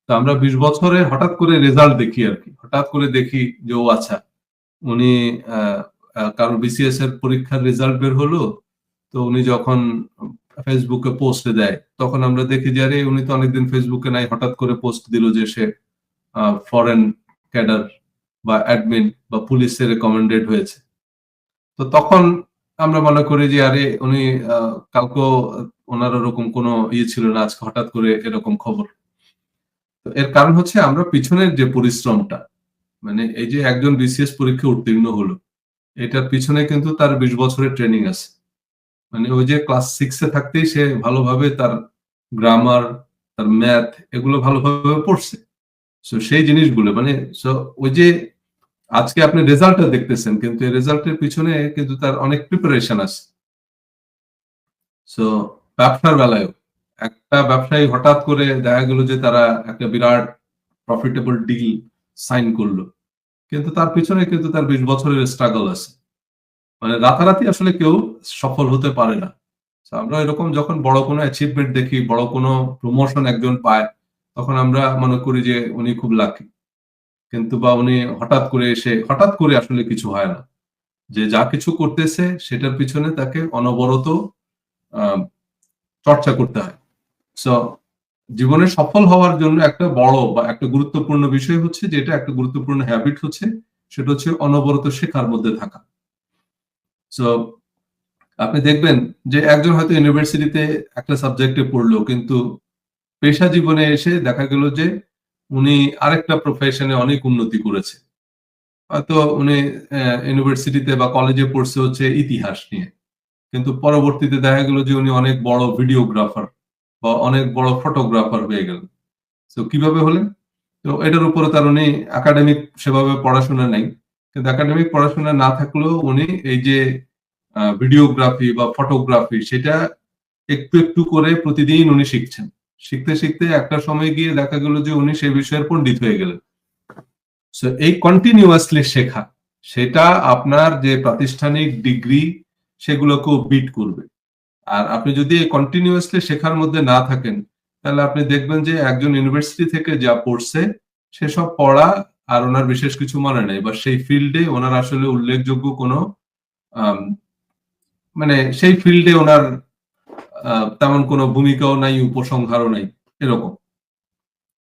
তো আমরা 20 বছরে হঠাৎ করে রেজাল্ট দেখি আর কি, হঠাৎ করে দেখি যে ও আচ্ছা উনি কারণ বিসিএস এর পরীক্ষার রেজাল্ট বের হলো, তো উনি যখন ফেসবুকে পোস্ট দেয় তখন আমরা দেখি যে আরে উনি তো অনেকদিন ফেসবুকে নাই, হঠাৎ করে পোস্ট দিল যে সে ফরেন ক্যাডার বা অ্যাডমিন বা পুলিশে রেকমেন্ডেড হয়েছে। তো তখন আমরা মনে করি যে আরে উনি কালকেও ওনার ওরকম কোনো ছিল না, আজকে হঠাৎ করে এরকম খবর। তো এর কারণ হচ্ছে আমরা পিছনের যে পরিশ্রমটা, মানে এই যে একজন বিসিএস পরীক্ষা উত্তীর্ণ হলো, এটার পিছনে কিন্তু তার 20 বছরের ট্রেনিং আছে। মানে ওই যে ক্লাস 6 এ থাকতেই সে ভালোভাবে তার গ্রামার, তার ম্যাথ এগুলো ভালোভাবে পড়ছে। সো সেই জিনিসগুলো মানে ওই যে আজকে আপনি রেজাল্টটা দেখতেছেন, কিন্তু এই রেজাল্টের পিছনে কিন্তু তার অনেক প্রিপারেশন আছে। সো ব্যবসার বেলায়ও একটা ব্যবসায়ী হঠাৎ করে দেখা গেল যে তারা একটা বিরাট প্রফিটেবল ডিল সাইন করলো, কিন্তু তার পিছনে কিন্তু তার 20 বছরের স্ট্রাগল আছে। মানে রাতারাতি আসলে কেউ সফল হতে পারে না। আমরা এরকম যখন বড় কোনো অ্যাচিভমেন্ট দেখি, বড় কোনো প্রমোশন একজন পায়, তখন আমরা মনে করি যে উনি খুব লাকি। কিন্তু বা উনি হঠাৎ করে আসলে কিছু হয় না। যে যা কিছু করতেছে সেটার পিছনে তাকে অনবরত চর্চা করতে হয়। সো জীবনে সফল হওয়ার জন্য একটা বড় বা একটা গুরুত্বপূর্ণ বিষয় হচ্ছে, যেটা একটা গুরুত্বপূর্ণ হ্যাবিট হচ্ছে, সেটা হচ্ছে অনবরত শেখার মধ্যে থাকা। সো আপনি দেখবেন যে একজন হয়তো ইউনিভার্সিটিতে একটা সাবজেক্টে পড়লো, কিন্তু পেশা জীবনে এসে দেখা গেল যে উনি আরেকটা প্রফেশনে অনেক উন্নতি করেছে। হয়তো উনি ইউনিভার্সিটিতে বা কলেজে পড়ছে হচ্ছে ইতিহাস নিয়ে, কিন্তু পরবর্তীতে দেখা গেল যে উনি অনেক বড় ভিডিওগ্রাফার বা অনেক বড় ফটোগ্রাফার হয়ে গেলেন। তো কিভাবে হলেন? তো এটার উপরে তার উনি একাডেমিক সেভাবে পড়াশোনা নাই, কিন্তু একাডেমিক পড়াশোনা না থাকলেও উনি এই যে ভিডিওগ্রাফি বা ফটোগ্রাফি সেটা একটু একটু করে প্রতিদিন উনি শিখছেন। শিখতে শিখতে একটা সময় গিয়ে দেখা গেল যে উনি সেই বিষয়ের পণ্ডিত হয়ে গেলেন। সো এই কন্টিনিউয়াসলি শেখা, সেটা আপনার যে প্রাতিষ্ঠানিক ডিগ্রি সেগুলোকেও বিট করবে। আর আপনি যদি কন্টিনিউয়াসলি শেখার মধ্যে না থাকেন, তাহলে আপনি দেখবেন যে একজন ইউনিভার্সিটি থেকে যা পড়ছে সেসব পড়া আর ওনার বিশেষ কিছু মনে নেই, বা সেই ফিল্ডে ওনার আসলে উল্লেখযোগ্য কোনো মানে সেই ফিল্ডে ওনার তেমন কোনো ভূমিকাও নাই, উপসংহারও নাই, এরকম।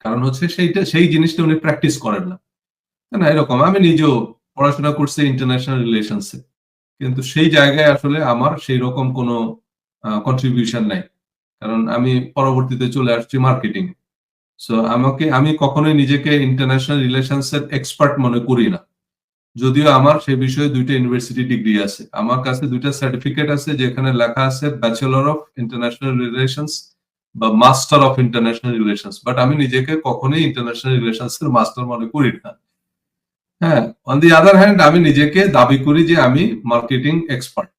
কারণ হচ্ছে সেই জিনিসটা উনি প্র্যাকটিস করেন না, তাই না? এরকম আমি নিজেও পড়াশোনা করছি ইন্টারন্যাশনাল রিলেশনসে, কিন্তু সেই জায়গায় আসলে আমার সেই রকম কোনো কন্ট্রিবিউশন নাই, কারণ আমি পরবর্তীতে চলে আসছি মার্কেটিং। সো আমি কখনোই নিজেকে ইন্টারন্যাশনাল রিলেশনস এর এক্সপার্ট মনে করি না, যদিও আমার সেই বিষয়ে 2টা ইউনিভার্সিটি ডিগ্রি আছে। আমার কাছে 2টা সার্টিফিকেট আছে যেখানে লেখা আছে ব্যাচেলর অফ ইন্টারন্যাশনাল রিলেশনস বা master of international relations, but আমি নিজেকে কখনোই ইন্টারন্যাশনাল রিলেশনস এর মাস্টার মনে করি না। হ্যাঁ, অন দি আদার হ্যান্ড আমি নিজেকে দাবি করি যে আমি মার্কেটিং এক্সপার্ট।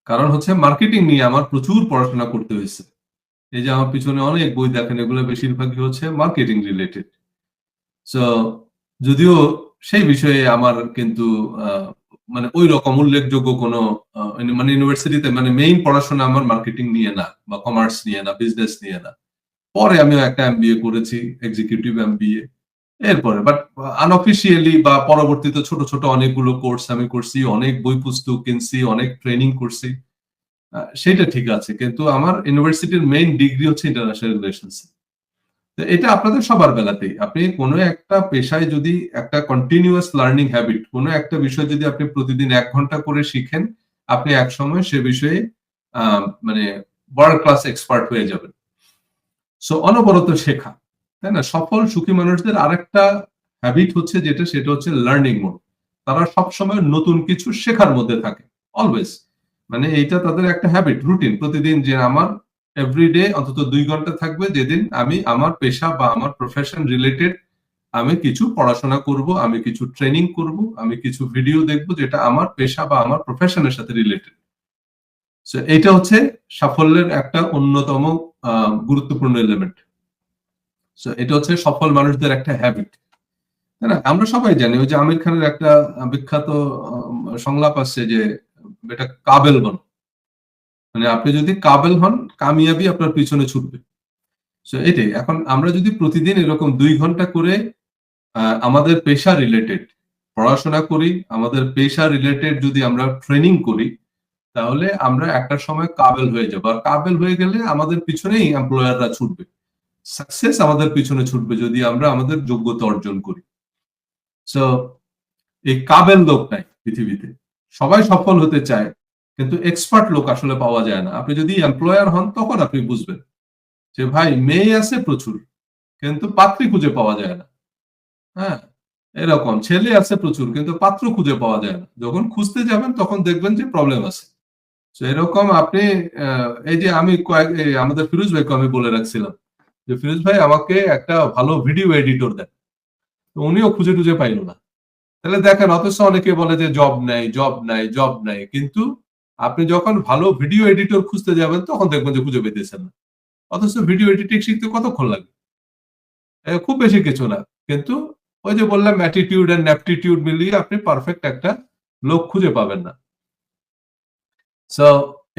কারণ হচ্ছে মার্কেটিং নিয়ে আমার প্রচুর পড়াশোনা করতে হয়েছে। এই যে আমার পিছনে অনেক বই দেখেন, এগুলো বেশিরভাগই হচ্ছে মার্কেটিং রিলেটেড। সো যদিও সেই বিষয়ে আমার কিন্তু মানে ওই রকম উল্লেখযোগ্য কোনো মানে ইউনিভার্সিটিতে মানে মেইন পড়াশোনা আমার মার্কেটিং নিয়ে না, বা কমার্স নিয়ে না, বিজনেস নিয়ে না। পরে আমিও একটা এমবিএ করেছি, এক্সিকিউটিভ এমবিএ। এরপরে বাট আনঅফিসিয়ালি বা পরবর্তীতে ছোট ছোট অনেকগুলো কোর্স আমি করছি, অনেক বই পুস্তক কিনছি, অনেক ট্রেনিং করছি, সেটা ঠিক আছে, কিন্তু আমার ইউনিভার্সিটির মেইন ডিগ্রি হচ্ছে ইন্টারন্যাশনাল রিলেশনস। এটা আপনাদের সবার বেলাতেই, আপনি কোনো একটা পেশায় যদি একটা কন্টিনিউয়াস লার্নিং হ্যাবিট, কোনো একটা বিষয় যদি আপনি প্রতিদিন 1 ঘন্টা করে শিখেন, আপনি এক সময় সে বিষয়ে মানে ওয়ার্ল্ড ক্লাস এক্সপার্ট হয়ে যাবেন। সো অনবরত শেখা, তাই না? সফল সুখী মানুষদের আরেকটা হ্যাবিট হচ্ছে যেটা, সেটা হচ্ছে লার্নিং মোড। তারা সবসময় নতুন কিছু শেখার মধ্যে থাকে, অলওয়েজ। মানে এইটা তাদের একটা হ্যাবিট, রুটিন, প্রতিদিন যে আমার এভরিডে অন্তত 2 ঘন্টা থাকবে যেদিন আমি আমার পেশা বা আমার প্রফেশন রিলেটেড আমি কিছু পড়াশোনা করব, আমি কিছু ট্রেনিং করব, আমি কিছু ভিডিও দেখব যেটা আমার পেশা বা আমার প্রফেশনের সাথে রিলেটেড। সো এটা হচ্ছে সাফল্যের একটা অন্যতম গুরুত্বপূর্ণ এলিমেন্ট। সো এটা হচ্ছে সফল মানুষদের একটা হ্যাবিট, তাই না? আমরা সবাই জানি ওই যে আমির খানের একটা বিখ্যাত সংলাপ আছে যে এটা কাবেল বন, মানে আপনি যদি কাবেল হন, কামিয়াবি আপনার পিছনে ছুটবে। সো এটাই। এখন আমরা যদি প্রতিদিন এরকম ২ ঘন্টা করে আমাদের পেশা রিলেটেড পড়াশোনা করি, আমাদের পেশা রিলেটেড যদি আমরা ট্রেনিং করি, তাহলে আমরা একটা সময় কাবেল হয়ে যাবো। আর কাবেল হয়ে গেলে আমাদের পিছনেই এমপ্লয়াররা ছুটবে। সাকসেস আমাদের পিছনে ছুটবে যদি আমরা আমাদের যোগ্যতা অর্জন করি। সো এই কাবেল লোক নাই পৃথিবীতে। সবাই সফল হতে চায়, কিন্তু এক্সপার্ট লোক আসলে পাওয়া যায় না। আপনি যদি এমপ্লয়ার হন তখন আপনি বুঝবেন যে ভাই মেয়ে আছে প্রচুর, কিন্তু পাত্রী খুঁজে পাওয়া যায় না। হ্যাঁ, এরকম ছেলে আছে প্রচুর, কিন্তু পাত্র খুঁজে পাওয়া যায় না। যখন খুঁজতে যাবেন তখন দেখবেন যে প্রবলেম আছে। তো এরকম আপনি এই যে আমি আমাদের ফিরোজ ভাইকে আমি বলে রাখছিলাম যে ফিরোজ ভাই আমাকে একটা ভালো ভিডিও এডিটর দেন। তো উনিও খুঁজে টুজে পাইল না। তাহলে দেখেন, অথচ অনেকে বলে যে জব নাই, জব নাই, জব নাই, কিন্তু আপনি যখন ভালো ভিডিও এডিটর খুঁজতে যাবেন তখন দেখবেন যে খুঁজে পেতেছেন না। অথচ ভিডিও এডিটিং শিখতে কতক্ষণ লাগে? খুব বেশি কিছু না। কিন্তু ওই যে বললাম অ্যাটিটিউড এন্ড অ্যাপটিটিউড মিলিয়ে আপনি পারফেক্ট একটা লোক খুঁজে পাবেন না। সো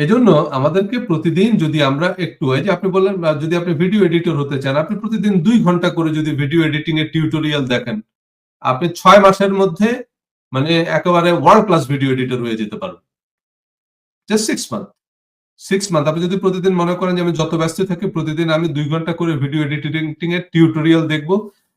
এজন্য আমাদেরকে প্রতিদিন যদি আমরা একটু, এই যে আপনি বললেন যদি আপনি ভিডিও এডিটর হতে চান, আপনি প্রতিদিন ২ ঘন্টা করে যদি ভিডিও এডিটিং এর টিউটোরিয়াল দেখেন, আপনি ৬ মাসের মধ্যে মানে একেবারে ওয়ার্ল্ড ক্লাস ভিডিও এডিটর হয়ে যেতে পারবেন। Just 6 month. 6 মান্থ আপনি যদি প্রতিদিন মনে করেন যে আমি যত ব্যস্ত থাকি প্রতিদিন আমি ২ ঘন্টা করে ভিডিও এডিটিং এর টিউটোরিয়াল দেখব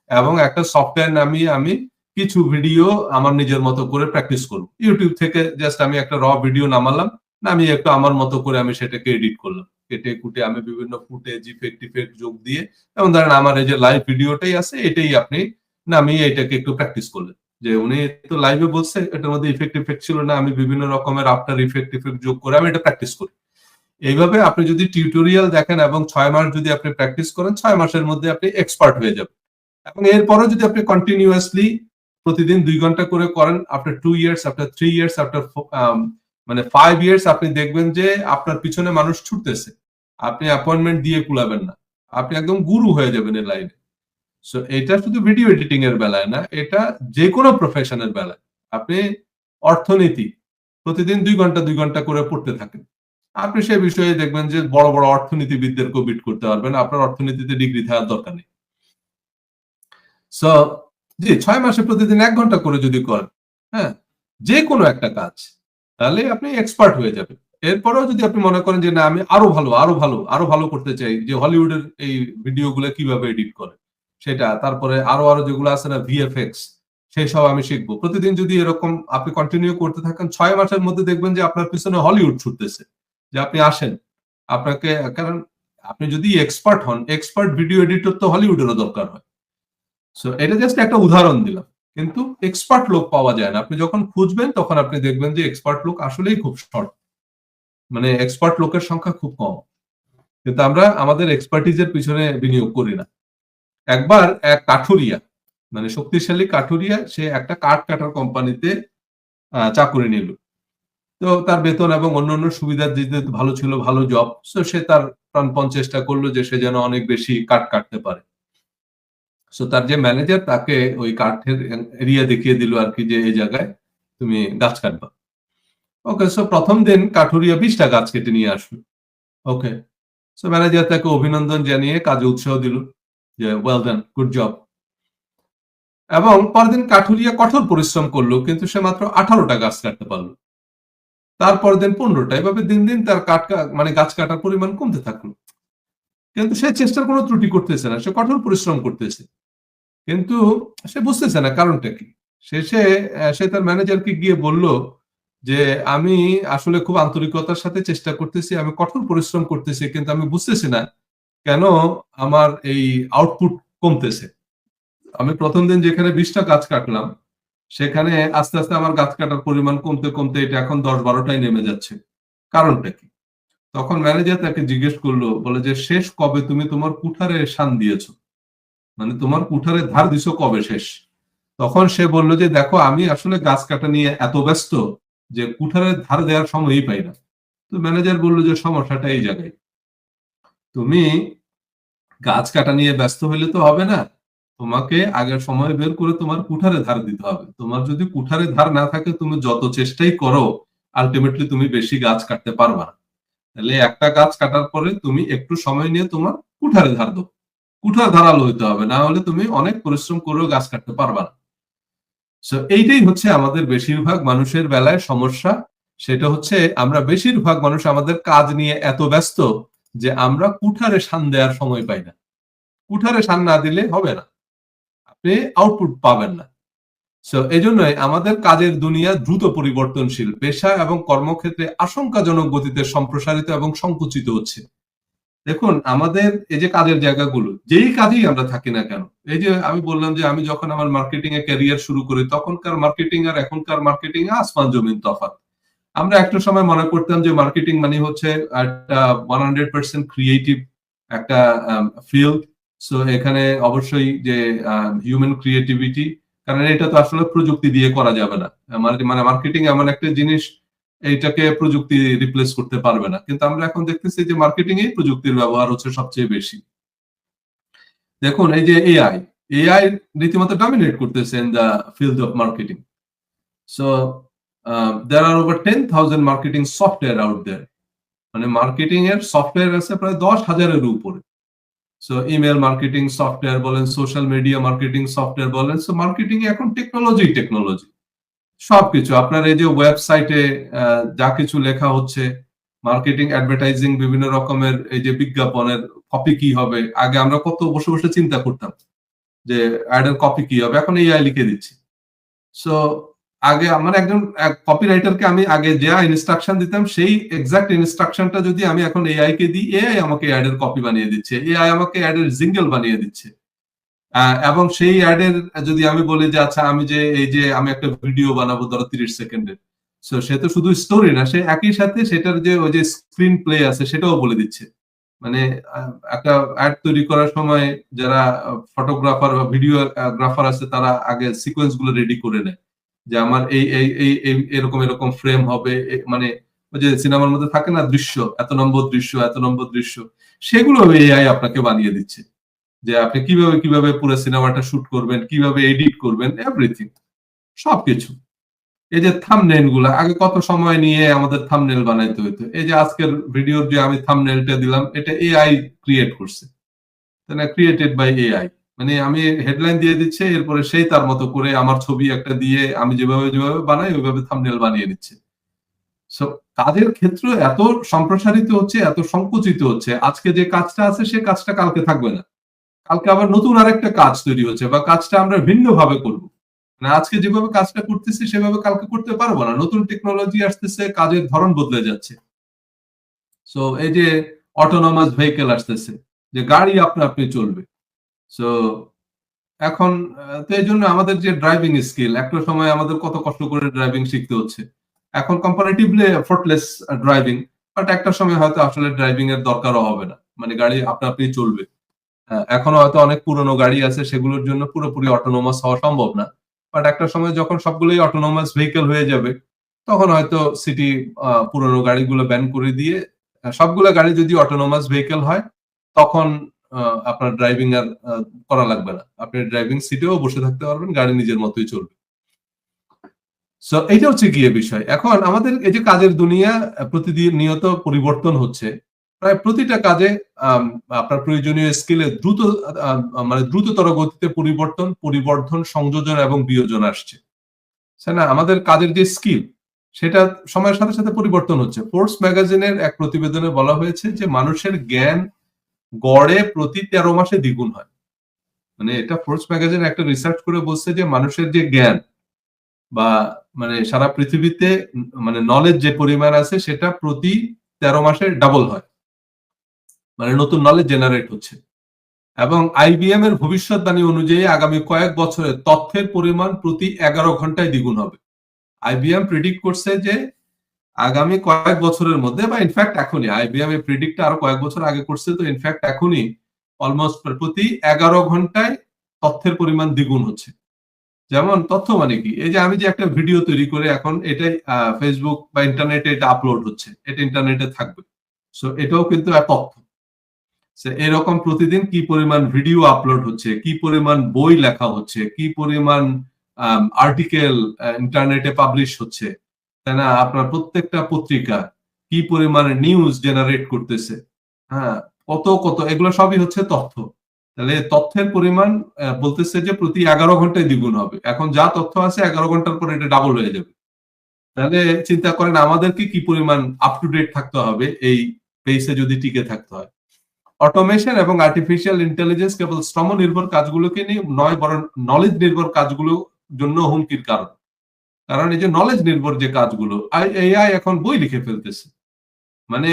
এবং একটা সফটওয়্যার নামিয়ে আমি কিছু ভিডিও আমার নিজের মতো করে প্র্যাকটিস করব। YouTube থেকে জাস্ট আমি একটা ভিডিও নামালাম, নামিয়ে একটু আমার মতো করে আমি সেটাকে এডিট করলাম। কেটে কুটে আমি বিভিন্ন ফুটেজ, ইফেক্ট যোগ দিয়ে, যেমন ধরেন আমার এই যে লাইভ ভিডিওটাই আছে, এটাই আপনি নামিয়ে এটাকে একটু প্র্যাকটিস করলেন। যে উনি তো লাইভে বলছে এটার মধ্যে ইফেক্ট ছিল না, আমি বিভিন্ন রকমের আফটার ইফেক্ট যোগ করে আমি এটা প্র্যাকটিস করি। এইভাবে আপনি যদি টিউটোরিয়াল দেখেন এবং ৬ মাস যদি আপনি প্র্যাকটিস করেন, ৬ মাসের মধ্যে আপনি এক্সপার্ট হয়ে যাবেন। এবং এরপরও যদি আপনি কন্টিনিউয়াসলি প্রতিদিন ২ ঘন্টা করে করেন, after 2 years, after 3 years, after মানে 5 ইয়ার্স আপনি দেখবেন যে আপনার পিছনে মানুষ ছুটতেছে। আপনি অ্যাপয়েন্টমেন্ট দিয়ে কুলাবেন না। আপনি একদম গুরু হয়ে যাবেন এই লাইনে। সো এটা শুধু ভিডিও এডিটিং এর বেলায় না, এটা যেকোনো প্রফেশনের বেলায়। আপনি অর্থনীতি প্রতিদিন ২ ঘন্টা করে পড়তে থাকেন। আপনি সে বিষয়ে দেখবেন যে বড় বড় অর্থনীতিবিদদেরকেও বিট করতে পারবেন। আপনার অর্থনীতিতে ডিগ্রি থাকার দরকার নেই। সো জি, ৬ মাসে প্রতিদিন ১ ঘন্টা করে যদি করেন, হ্যাঁ? যেকোনো একটা কাজ, তাহলে আপনি এক্সপার্ট হয়ে যাবেন। এরপরেও যদি আপনি মনে করেন যে না আমি আরো ভালো করতে চাই, যে হলিউডের এই ভিডিও গুলো কিভাবে এডিট করে সেটা, তারপরে আরো যেগুলো আছে না ভিএফএক্স, সেসব আমি শিখবো। প্রতিদিন যদি এরকম আপনি কন্টিনিউ করতে থাকেন, ৬ মাসের মধ্যে দেখবেন যে আপনার পিছনে হলিউড ছুটতেছে। যে আপনি আসেন। আপনাকে, কারণ আপনি যদি এক্সপার্ট হন, এক্সপার্ট ভিডিও এডিটর তো হলিউডেরও দরকার হয়। সো এটা জাস্ট একটা উদাহরণ দিলাম। কিন্তু এক্সপার্ট লোক পাওয়া যায় না। আপনি যখন খুঁজবেন তখন আপনি দেখবেন যে এক্সপার্ট লোক আসলেই খুব শর্ট। মানে এক্সপার্ট লোকের সংখ্যা খুব কম। কিন্তু আমরা আমাদের এক্সপার্টিজ এর পিছনে বিনিয়োগ করি না। একবার এক কাঠুরিয়া, মানে শক্তিশালী কাঠুরিয়া, সে একটা কাঠ কাটার কোম্পানিতে চাকুরি নিল। তো তার বেতন এবং অন্যান্য সুবিধা দিতে ভালো ছিল, ভালো জব। সো সে তার প্রাণপণ চেষ্টা করলো যে সে যেন অনেক বেশি কাঠ কাটতে পারে। সো তার যে ম্যানেজার তাকে ওই কাঠের এরিয়া দেখিয়ে দিল আরকি, যে এই জায়গায় তুমি গাছ কাটবা। ওকে, সো ১ম দিন কাঠুরিয়া ২০ টা গাছ কেটে নিয়ে আসলো। ওকে। সো ম্যানেজার তাকে অভিনন্দন জানিয়ে কাজে উৎসাহ দিল যে ওয়েল ডান, গুড জব। এবং পরের দিন কাঠুরিয়া কঠোর পরিশ্রম করলো, কিন্তু সে মাত্র ১৮ টা গাছ কাটতে পারলো। তারপরের দিন ১৫ টা। এভাবে দিন দিন তার মানে গাছ কাটার পরিমাণ কমতে থাকলো। কিন্তু সে চেষ্টার কোনো ত্রুটি করতেছে না। সে কঠোর পরিশ্রম করতেছে। কিন্তু সে বুঝতেছে না কারণটা কি। শেষে সে তার ম্যানেজারকে গিয়ে বলল যে, "আমি আসলে খুব আন্তরিকতার সাথে চেষ্টা করতেছি, আমি কঠোর পরিশ্রম করতেছি, কিন্তু আমি বুঝতেছি না কেন আমার এই আউটপুট কমতেছে। আমি ১ম দিন যেখানে ২০ টা গাছ কাটলাম, সেখানে আস্তে আমার গাছ কাটার পরিমাণ কমতে এটা এখন ১০-১২ টায় নেমে যাচ্ছে। কারণটা কি?" তখন ম্যানেজার তাকে জিজ্ঞেস করলো, বলে যে, "শেষ কবে তুমি তোমার কুঠারে শান দিয়েছো? মানে তোমার কুঠারে ধার দিছো কবে শেষ?" তখন সে বলল যে, "দেখো আমি আসলে গাছ কাটা নিয়ে এত ব্যস্ত যে কুঠারের ধার দেওয়ার সময়ই পাই না।" তো ম্যানেজার বলল যে, "সমস্যাটা এই জায়গায়। তুমি গাছ কাটা নিয়ে ব্যস্ত হইলে তো হবে না। তোমাকে আগে সময় বের করে তোমার কুঠারে ধার দিতে হবে। তোমার যদি কুঠারে ধার না থাকে, তুমি যত চেষ্টাই করো, আল্টিমেটলি তুমি বেশি গাছ কাটতে পারবা না। তাহলে একটা গাছ কাটার পরে তুমি একটু সময় নিয়ে তোমার কুঠারে ধার দাও। কুঠার ধারালো হইতে হবে, না হলে তুমি অনেক পরিশ্রম করেও গাছ কাটতে পারবা না। সো এইটাই হচ্ছে আমাদের বেশিরভাগ মানুষের বেলায় সমস্যা। সেটা হচ্ছে আমরা বেশিরভাগ মানুষ আমাদের কাজ নিয়ে এত ব্যস্ত যে আমরা কুঠারে শান দেওয়ার সময় পাই না। কুঠারে শান না দিলে হবে না, আপনি আউটপুট পাবেন না। সো এজন্যই আমাদের কাজের দুনিয়া দ্রুত পরিবর্তনশীল, পেশা এবং কর্মক্ষেত্রে আশঙ্কাজনক গতিতে সম্প্রসারিত এবং সংকুচিত হচ্ছে। দেখুন আমাদের এই যে কাজের জায়গাগুলো, যেই কাজেই আমরা থাকি না কেন, এই যে আমি বললাম যে আমি যখন আমার মার্কেটিং এ ক্যারিয়ার শুরু করি তখনকার মার্কেটিং আর এখনকার মার্কেটিং এ আসমান জমিন তফাৎ। আমরা একটা সময় মনে করতাম যে মার্কেটিং মানে হচ্ছে একটা 100% ক্রিয়েটিভ একটা ফিল্ড। সো এখানে অবশ্যই যে হিউম্যান ক্রিয়েটিভিটি, কারণ এটা তো আসলে প্রযুক্তি দিয়ে করা যাবে না। মানে মার্কেটিং এমন একটা জিনিস, এইটাকে প্রযুক্তি রিপ্লেস করতে পারবে না। কিন্তু আমরা এখন দেখতেছি যে মার্কেটিং এই প্রযুক্তির ব্যবহার হচ্ছে সবচেয়ে বেশি। দেখুন এই যে এআই রীতিমতো ডমিনেট করতেছে in the field of marketing. So there are over 10,000 marketing software out there. মানে মার্কেটিং এর সফটওয়্যার আছে প্রায় 10,000 এর উপরে। সো ইমেল মার্কেটিং সফটওয়্যার বলেন, সোশ্যাল মিডিয়া মার্কেটিং সফটওয়্যার বলেন। সো মার্কেটিং এ এখন টেকনোলজি সবকিছু আপনার এই যে ওয়েবসাইটে যা কিছু লেখা হচ্ছে, মার্কেটিং অ্যাডভার্টাইজিং বিভিন্ন রকমের এই যে বিজ্ঞাপনের কপি কি হবে, আগে আমরা কত বসে বসে চিন্তা করতাম যে অ্যাড এর কপি কি হবে, এখন এআই লিখে দিচ্ছে। সো আগে আমার একজন কপিরাইটারকে আমি আগে যা ইনস্ট্রাকশন দিতাম সেই এক্সাক্ট ইনস্ট্রাকশনটা যদি আমি এখন এআই কে দিই, এআই আমাকে অ্যাড এর কপি বানিয়ে দিচ্ছে, এআই আমাকে অ্যাড এর জিঙ্গল বানিয়ে দিচ্ছে। এবং সেই অ্যাড এর যদি আমি বলি যে আচ্ছা আমি যে এই যে আমি একটা ভিডিও বানাবো ধরো 30 সেকেন্ডের, সো সে তো শুধু স্টোরি না, সে একই সাথে সেটার যে ওই যে স্ক্রিন প্লে আছে সেটাও বলে দিচ্ছে। মানে একটা অ্যাড তৈরি করার সময় যারা ফটোগ্রাফার বা ভিডিওগ্রাফার আছে তারা আগে সিকোয়েন্স গুলো রেডি করে নেয় যে আমার এই এরকম এরকম ফ্রেম হবে, মানে ওই যে সিনেমার মধ্যে থাকে না দৃশ্য, এত নম্বর দৃশ্য এত নম্বর দৃশ্য, সেগুলো এআই আপনাকে বানিয়ে দিচ্ছে যে আপনি কিভাবে কিভাবে পুরো সিনেমাটা শুট করবেন, কিভাবে এডিট করবেন, এভরিথিং সবকিছু। এই যে থাম্বনেইল গুলা আগে কত সময় নিয়ে আমাদের থাম্বনেইল বানাইতে হইতো, এই যে আজকের ভিডিওর যে আমি থাম্বনেইলটা দিলাম এটা এআই ক্রিয়েট করছে, তাই না, ক্রিয়েটেড বাই এআই। মানে আমি হেডলাইন দিয়ে দিচ্ছে, এরপরে সেই তার মতো করে আমার ছবি একটা দিয়ে আমি যেভাবে যেভাবে বানাই ওইভাবে থাম্বনেইল বানিয়ে নিচ্ছে। সো কাজের ক্ষেত্র এত সম্প্রসারিত হচ্ছে, এত সংকুচিত হচ্ছে, আজকে যে কাজটা আছে সে কাজটা কালকে থাকবে না, কালকে আবার নতুন আরেকটা কাজ তৈরি হচ্ছে বা কাজটা আমরা ভিন্ন ভাবে করব। মানে আজকে যেভাবে কাজটা করতেছি সেভাবে কালকে করতে পারবো না, নতুন টেকনোলজি আসতেছে, কাজের ধরন বদলে যাচ্ছে। সো এই যে অটোনোমাস ভেহিকেল আসতেছে, যে গাড়ি আপনা আপনি চলবে। সো এখন তো এই জন্য আমাদের যে ড্রাইভিং স্কিল, একটা সময় আমাদের কত কষ্ট করে ড্রাইভিং শিখতে হচ্ছে, এখন কম্পারেটিভলি এফোর্টলেস ড্রাইভিং, বাট একটা সময় হয়তো আসলে ড্রাইভিং এর দরকারও হবে না, মানে গাড়ি আপনা আপনি চলবে। এখনো হয়তো অনেক পুরনো গাড়ি আছে সেগুলোর জন্য পুরোপুরি অটোনোমাস হওয়া সম্ভব না, বাট একটা সময় যখন সবগুলোই অটোনোমাস ভেহিকেল হয়ে যাবে তখন হয়তো সিটি পুরনো গাড়িগুলো ব্যান করে দিয়ে সবগুলো গাড়ি যদি অটোনোমাস ভেহিকেল হয় তখন আপনার ড্রাইভিং আর করা লাগবে না, আপনি ড্রাইভিং সিটেও বসে থাকতে পারবেন, গাড়ি নিজের মতোই চলবে। সো এইটা হচ্ছে গিয়ে বিষয়। এখন আমাদের এই যে কাজের দুনিয়া প্রতিদিন নিয়ত পরিবর্তন হচ্ছে, প্রায় প্রতিটা কাজে আপনার প্রয়োজনীয় স্কিলে দ্রুত মানে দ্রুততর গতিতে পরিবর্ধন, সংযোজন এবং বিয়োজন আসছে, তাই না? আমাদের কাজের যে স্কিল সেটা সময়ের সাথে সাথে পরিবর্তন হচ্ছে। ফোর্বস ম্যাগাজিনের এক প্রতিবেদনে বলা হয়েছে যে মানুষের জ্ঞান গড়ে প্রতি 13 মাসে দ্বিগুণ হয়। মানে এটা ফোর্বস ম্যাগাজিন একটা রিসার্চ করে বলছে যে মানুষের যে জ্ঞান বা মানে সারা পৃথিবীতে মানে নলেজ যে পরিমাণ আছে সেটা প্রতি 13 মাসে ডাবল হয়, মানে নতুন নলেজ জেনারেট হচ্ছে। এবং আইবিএম এর ভবিষ্যৎবাণী অনুযায়ী আগামী কয়েক বছরে তথ্যের পরিমাণ প্রতি 11 ঘন্টায় দ্বিগুণ হবে। আইবিএম প্রেডিক্ট করছে যে আগামী কয়েক বছরের মধ্যে, বা ইনফ্যাক্ট এখনই, আইবিএম এর প্রেডিক্টটা আরো কয়েক বছর আগে করছে, তো ইনফ্যাক্ট এখনই অলমোস্ট প্রতি 11 ঘন্টায় তথ্যের পরিমাণ দ্বিগুণ হচ্ছে। যেমন তথ্য মানে কি, এই যে আমি যে একটা ভিডিও তৈরি করে এখন এটাই ফেসবুক বা ইন্টারনেটে এটা আপলোড হচ্ছে, এটা ইন্টারনেটে থাকবে, সো এটাও কিন্তু এক তথ্য। এরকম প্রতিদিন কি পরিমাণ ভিডিও আপলোড হচ্ছে, কি পরিমাণ বই লেখা হচ্ছে, কি পরিমাণ আর্টিকেল ইন্টারনেটে পাবলিশ হচ্ছে, তাই না, আপনার প্রত্যেকটা পত্রিকা কি পরিমাণ নিউজ জেনারেট করতেছে, হ্যাঁ, কত কত, এগুলো সবই হচ্ছে তথ্য। তাহলে তথ্যের পরিমাণ বলতেছে যে প্রতি 11 ঘন্টায় দ্বিগুণ হবে। এখন যা তথ্য আছে 11 ঘন্টার পরে এটা ডাবল হয়ে যাবে। তাহলে চিন্তা করেন আমাদেরকে কি পরিমাণ আপ টু ডেট থাকতে হবে এই পেসে যদি টিকে থাকতে হয়। অটোমেশন এবং আর্টিফিশিয়াল ইন্টেলিজেন্স কেবল শ্রম নির্ভর কাজগুলোকে নিয়ে নয়, বরং নলেজ নির্ভর কাজগুলোর জন্য হুমকির কারণ। কারণ এই যে নলেজ নির্ভর যে কাজগুলো, এআই এখন বই লিখে ফেলতেছে। মানে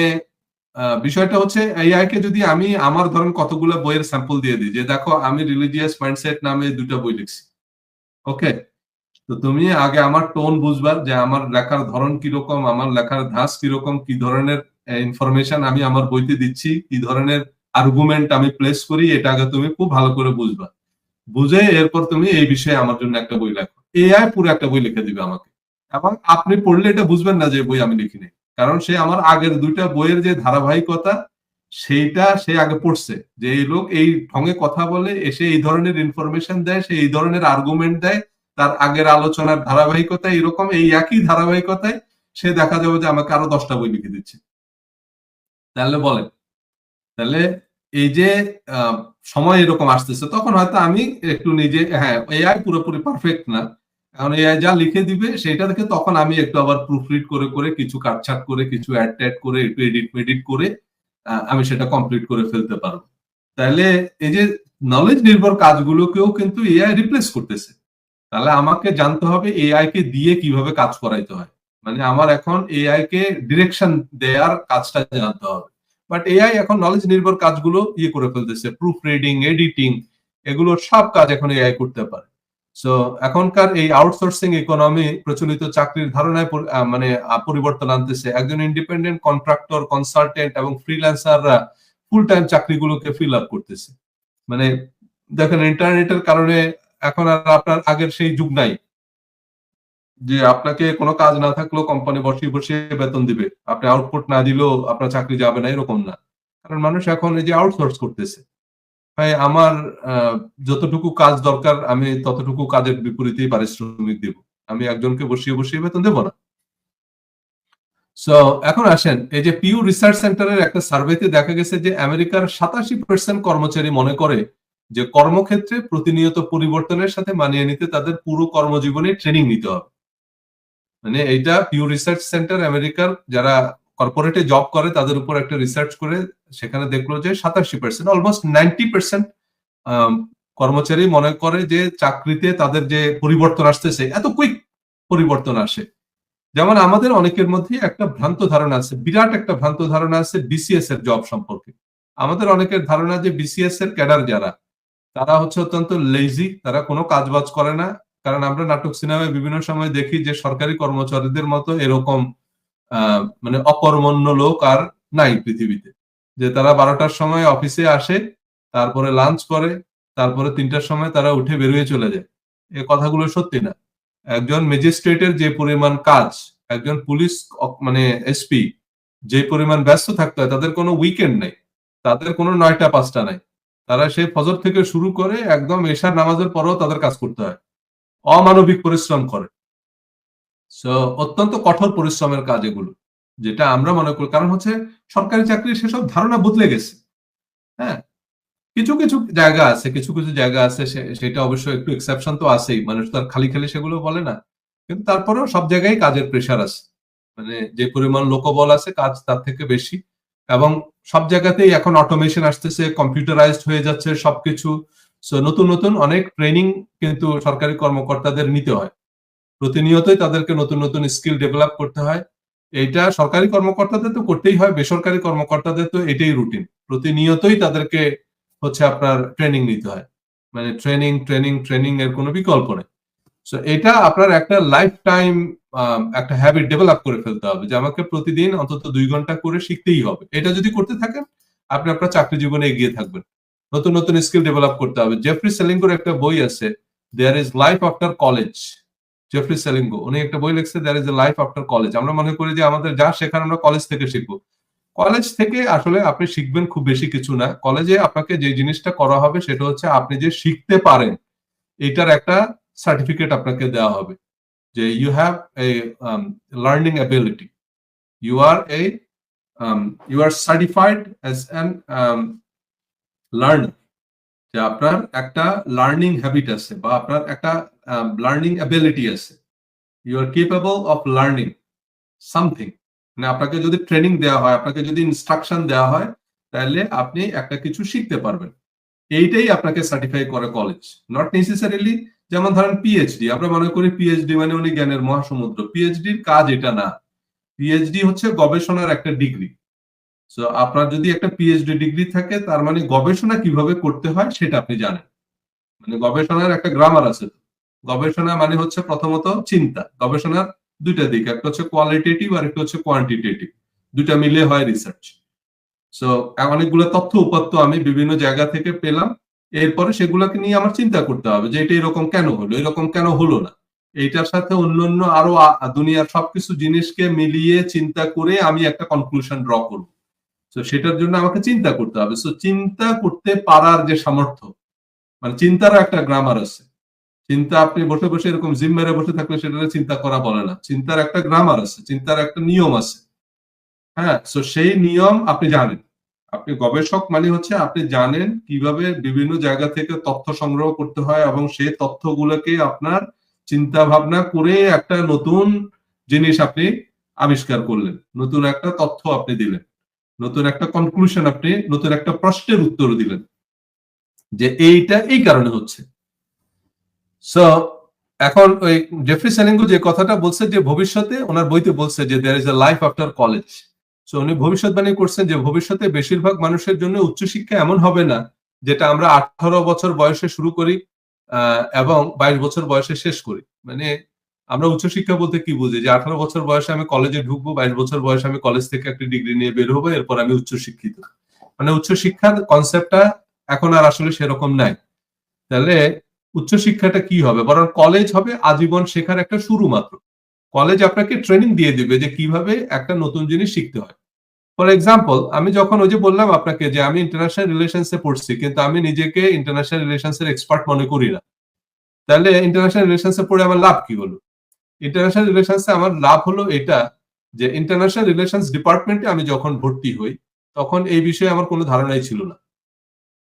বিষয়টা হচ্ছে এআই কে যদি আমি আমার ধরেন কতগুলো বইয়ের স্যাম্পল দিয়ে দিই যে দেখো আমি রিলিজিয়াস মাইন্ডসেট নামে 2টা বই লিখছি। ওকে? তো তুমি আগে আমার টোন বুঝবা যে আমার লেখার ধরন কিরকম, আমার লেখার ধাঁচ কিরকম, কি ধরনের ইনফরমেশন আমি আমার বইতে দিচ্ছি, কি ধরনের আর্গুমেন্ট আমি প্লেস করি, এটা আগে তুমি খুব ভালো করে বুঝবা। বুঝে এরপর তুমি এই বিষয়ে আমার জন্য একটা বই লেখো। এআই পুরো একটা বই লিখে দিবে আমাকে। এবং আপনি পড়লে এটা বুঝবেন না যে বই আমি লিখিনি। কারণ সে আমার আগের 2টা বইয়ের যে ধারাবাহিকতা সেইটা সে আগে পড়ছে। যে এই লোক এই ঢঙে কথা বলে, এসে এই ধরনের ইনফরমেশন দেয়, সে এই ধরনের আর্গুমেন্ট দেয়, তার আগের আলোচনার ধারাবাহিকতা এরকম, এই একই ধারাবাহিকতায় সে দেখা যাবে যে আমাকে আরো 10টা বই লিখে দিচ্ছে। তাহলে বলেন, তাহলে এই যে সময় এরকম আসতেছে তখন হয়তো আমি একটু নিজে হ্যাঁ এআই পুরোপুরি পারফেক্ট না, কারণ এআই যা লিখে দিবে সেটা দেখে তখন আমি একটু আবার প্রুফরিড করে করে কিছু কাটছাট করে কিছু অ্যাড ট্যাড করে একটু এডিট মেডিট করে আমি সেটা কমপ্লিট করে ফেলতে পারবো। তাহলে এই যে নলেজ নির্ভর কাজগুলোকেও কিন্তু এআই রিপ্লেস করতেছে। তাহলে আমাকে জানতে হবে এআই কে দিয়ে কিভাবে কাজ করাইতে হয়। মানে আমার এখন এআই কে ডিরেকশন দেওয়ার কাজটা জানতে হবে। বাট এআই এখন নলেজ নির্ভর কাজগুলো করে ফেলতেছে, প্রুফ রিডিং, এডিটিং, এগুলোর সব কাজ এখন এআই করতে পারে। সো এখনকার এই আউটসোর্সিং ইকোনমি প্রচলিত চাকরির ধারণায় পরিবর্তন আনতেছে। একজন ইন্ডিপেন্ডেন্ট কন্ট্রাক্টর, কনসালটেন্ট এবং ফ্রিল্যান্সাররা ফুল টাইম চাকরিগুলোকে ফিল আপ করতেছে। মানে দেখেন ইন্টারনেটের কারণে এখন আর আপনার আগের সেই যুগ নাই যে আপনাকে কোনো কাজ না থাকলেও কোম্পানি বসিয়ে বসিয়ে বেতন দিবে, আপনি আউটপুট না দিলেও আপনার চাকরি যাবে না, এরকম না। কারণ মানুষ এখন এই যে আউটসোর্স করতেছে, ভাই আমার যতটুকু কাজ দরকার আমি ততটুকু কাজের বিপরীতেই পারিশ্রমিক দেব, আমি একজনকে বসিয়ে বসিয়ে বেতন দেব না। সো এখন আসেন এই যে পিউ রিসার্চ সেন্টারের একটা সার্ভেতে দেখা গেছে যে আমেরিকার 87% কর্মচারী মনে করে যে কর্মক্ষেত্রে প্রতিনিয়ত পরিবর্তনের সাথে মানিয়ে নিতে তাদের পুরো কর্মজীবনে ট্রেনিং নিতে হবে। মানে এইটা পিউ রিসার্চ সেন্টার আমেরিকার যারা কর্পোরেটে জব করে তাদের উপর একটা রিসার্চ করে সেখানে দেখলো যে 87%, অলমোস্ট 90% কর্মচারী মনে করে যে চাকরিতে তাদের যে পরিবর্তন আসতেছে এত কুইক পরিবর্তন আসে। যেমন আমাদের অনেকের মধ্যে একটা ভ্রান্ত ধারণা আছে, বিরাট একটা ভ্রান্ত ধারণা আছে বিসিএস এর জব সম্পর্কে। আমাদের অনেকের ধারণা যে বিসিএস এর ক্যাডার যারা তারা হচ্ছে অত্যন্ত লেজি, তারা কোনো কাজ বাজ করে না। কারণ আমরা নাটক সিনেমায় বিভিন্ন সময় দেখি যে সরকারি কর্মচারীদের মতো এরকম মানে অকর্মণ্য লোক আর নাই পৃথিবীতে। যে তারা 12টার সময় অফিসে আসে, তারপরে লাঞ্চ করে, তারপরে 3টার সময় তারা উঠে বেরিয়ে চলে যায়। এ কথাগুলো সত্যি না। একজন ম্যাজিস্ট্রেটের যে পরিমাণ কাজ, একজন পুলিশ মানে এসপি যে পরিমাণ ব্যস্ত থাকতে হয়, তাদের কোনো উইকেন্ড নেই, তাদের কোনো 9টা 5টা নাই। তারা সেই ফজর থেকে শুরু করে একদম এশার নামাজের পরেও তাদের কাজ করতে হয়, অমানবিক পরিশ্রম করে। সো অত্যন্ত কঠোর পরিশ্রমের কাজ এগুলো, যেটা আমরা মনে করি। কারণ হচ্ছে সরকারি চাকরির সেসব ধারণা বদলে গেছে। হ্যাঁ, কিছু কিছু জায়গা আছে, কিছু কিছু জায়গা আছে সেটা অবশ্য একটু এক্সেপশন তো আছেই, মানুষ তো আর খালি খালি সেগুলো বলে না। কিন্তু তারপরেও সব জায়গায় কাজের প্রেশার আছে, মানে যে পরিমাণ লোকবল আছে কাজ তার থেকে বেশি। এবং সব জায়গাতেই এখন অটোমেশন আসতেছে, কম্পিউটারাইজড হয়ে যাচ্ছে সবকিছু। সো নতুন নতুন অনেক ট্রেনিং কিন্তু সরকারি কর্মকর্তাদের নিতে হয়, প্রতিনিয়তই তাদেরকে নতুন নতুন স্কিল ডেভেলপ করতে হয়। এইটা সরকারি কর্মকর্তাদের তো করতেই হয়, বেসরকারি কর্মকর্তাদের তো এটাই রুটিন, প্রতিনিয়তই তাদেরকে হচ্ছে আপনার ট্রেনিং নিতে হয়। মানে ট্রেনিং ট্রেনিং ট্রেনিং এর কোনো বিকল্প নেই। সো এটা আপনার একটা লাইফ টাইম একটা হ্যাবিট ডেভেলপ করে ফেলতে হবে যে আমাকে প্রতিদিন অন্তত 2 ঘন্টা করে শিখতেই হবে। এটা যদি করতে থাকেন আপনি আপনার চাকরি জীবনে এগিয়ে থাকবেন। নতুন নতুন স্কিল ডেভেলপ করতে হবে। জেফ্রি সেলিঙ্গোর একটা বই আছে, there is life after college. Jeffrey Selingo উনি একটা বই লিখছে, there is a life after college. আমরা মনে করি যে আমাদের যা শেখার আমরা কলেজ থেকে শিখবো। কলেজ থেকে আসলে আপনি শিখবেন খুব বেশি কিছু না। কলেজে আপনাকে যে জিনিসটা করা হবে সেটা হচ্ছে আপনি যে শিখতে পারেন এটার একটা সার্টিফিকেট আপনাকে দেওয়া হবে যে you have a learning ability, you are a you are certified as an learner. যে আপনার একটা লার্নিং হ্যাবিট আছে বা আপনার একটা লার্নিং অ্যাবিলিটি আছে, you are capable of learning something. মানে আপনাকে যদি ট্রেনিং দেওয়া হয়, আপনাকে যদি ইনস্ট্রাকশন দেওয়া হয়, তাহলে আপনি একটা কিছু শিখতে পারবেন। এইটাই আপনাকে সার্টিফাই করে কলেজ, নট নেসেসারিলি। যেমন ধরেন পিএইচডি, আমরা মনে করি পিএইচডি মানে উনি জ্ঞানের মহাসমুদ্র। পিএইচডির কাজ এটা না। পিএইচডি হচ্ছে গবেষণার একটা ডিগ্রি। সো আপনার যদি একটা পিএইচডি ডিগ্রি থাকে, তার মানে গবেষণা কিভাবে করতে হয় সেটা আপনি জানেন। মানে গবেষণার একটা গ্রামার আছে। গবেষণা মানে হচ্ছে প্রথমত চিন্তা। গবেষণার দুইটা দিক, একটা হচ্ছে কোয়ালিটেটিভ আর একটা হচ্ছে কোয়ান্টিটেটিভ। দুইটা মিলে হয় রিসার্চ। সো অনেকগুলো তথ্য উপাত্ত আমি বিভিন্ন জায়গা থেকে পেলাম, এরপরে সেগুলোকে নিয়ে আমার চিন্তা করতে হবে যে এটা এরকম কেন হলো, এরকম কেন হলো না। এইটার সাথে অন্যান্য আরো দুনিয়ার সবকিছু জিনিসকে মিলিয়ে চিন্তা করে আমি একটা কনক্লুশন ড্র করব। তো সেটার জন্য আমাকে চিন্তা করতে হবে। সো চিন্তা করতে পারার যে সামর্থ্য, মানে চিন্তারও একটা গ্রামার আছে। চিন্তা আপনি বসে বসে এরকম জিম মেরে বসে থাকলে সেটা চিন্তা করা বলে না। চিন্তার একটা গ্রামার আছে, চিন্তার একটা নিয়ম আছে। হ্যাঁ, সো সেই নিয়ম আপনি জানেন। আপনি গবেষক মানে হচ্ছে আপনি জানেন কিভাবে বিভিন্ন জায়গা থেকে তথ্য সংগ্রহ করতে হয় এবং সেই তথ্যগুলোকে আপনার চিন্তা ভাবনা করে একটা নতুন জিনিস আপনি আবিষ্কার করলেন, নতুন একটা তথ্য আপনি দিলেন, নতুন একটা কনক্লুশন, আপনি নতুন একটা প্রশ্নের উত্তর দিলেন যে এইটা এই কারণে হচ্ছে। সো এখন ওই জেফ্রি সেলিঙ্গু যে কথাটা বলছে যে ভবিষ্যতে, ওনার বইতে বলছে যে there is a life after college. So উনি ভবিষ্যৎবাণী করছেন যে ভবিষ্যতে বেশিরভাগ মানুষের জন্য উচ্চশিক্ষা এমন হবে না যেটা আমরা 18 বছর বয়সে শুরু করি এবং 22 বছর বয়সে শেষ করি। মানে আমরা উচ্চশিক্ষা বলতে কি বুঝি, যে 18 বছর বয়সে আমি কলেজে ঢুকবো, 22 বছর বয়সে আমি কলেজ থেকে একটা ডিগ্রি নিয়ে বের হবো, এরপর আমি উচ্চশিক্ষিত। মানে উচ্চশিক্ষার কনসেপ্টটা এখন আর আসলে সেরকম নাই। তাহলে উচ্চশিক্ষাটা কি হবে, বরং কলেজ হবে আজীবন শেখার একটা শুরু মাত্র। কলেজ আপনাকে ট্রেনিং দিয়ে দিবে যে কিভাবে একটা নতুন জিনিস শিখতে হয়। ফর এক্সাম্পল, আমি যখন ওই যে বললাম আপনাকে যে আমি ইন্টারন্যাশনাল রিলেশনসে পড়ছি, কিন্তু আমি নিজেকে ইন্টারন্যাশনাল রিলেশনসের এক্সপার্ট মনে করি না। তাহলে ইন্টারন্যাশনাল রিলেশনসে পড়ে আমার লাভ কি হলো? ইন্টারন্যাশনাল রিলেশনসে আমার লাভ হলো এটা যে ইন্টারন্যাশনাল রিলেশনস ডিপার্টমেন্টে আমি যখন ভর্তি হই, তখন এই বিষয়ে আমার কোনো ধারণাই ছিল না।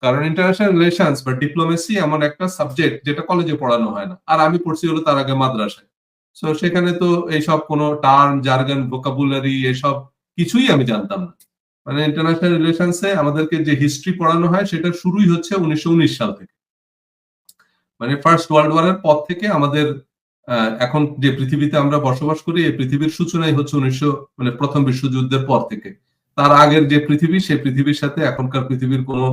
কারণ ইন্টারন্যাশনাল রিলেশনস বা ডিপ্লোমেসি এমন একটা সাবজেক্ট যেটা কলেজে পড়ানো হয় না। আর আমি পড়ছি হলো তার আগে মাদ্রাসায়। সো সেখানে তো এইসব কোনো টার্ম, জার্গন, ভোকাবুলারি এসব কিছুই আমি জানতাম না। মানে ইন্টারন্যাশনাল রিলেশনসে আমাদেরকে যে হিস্ট্রি পড়ানো হয় সেটা শুরুই হচ্ছে 1919 সাল থেকে। মানে ফার্স্ট ওয়ার্ল্ড ওয়ারের পর থেকে আমাদের এখন যে পৃথিবীতে আমরা বসবাস করি, এই পৃথিবীর সূচনাই হচ্ছে মানে প্রথম বিশ্বযুদ্ধের পর থেকে। তার আগের যে পৃথিবী, সেই পৃথিবীর সাথে এখনকার পৃথিবীর কোনো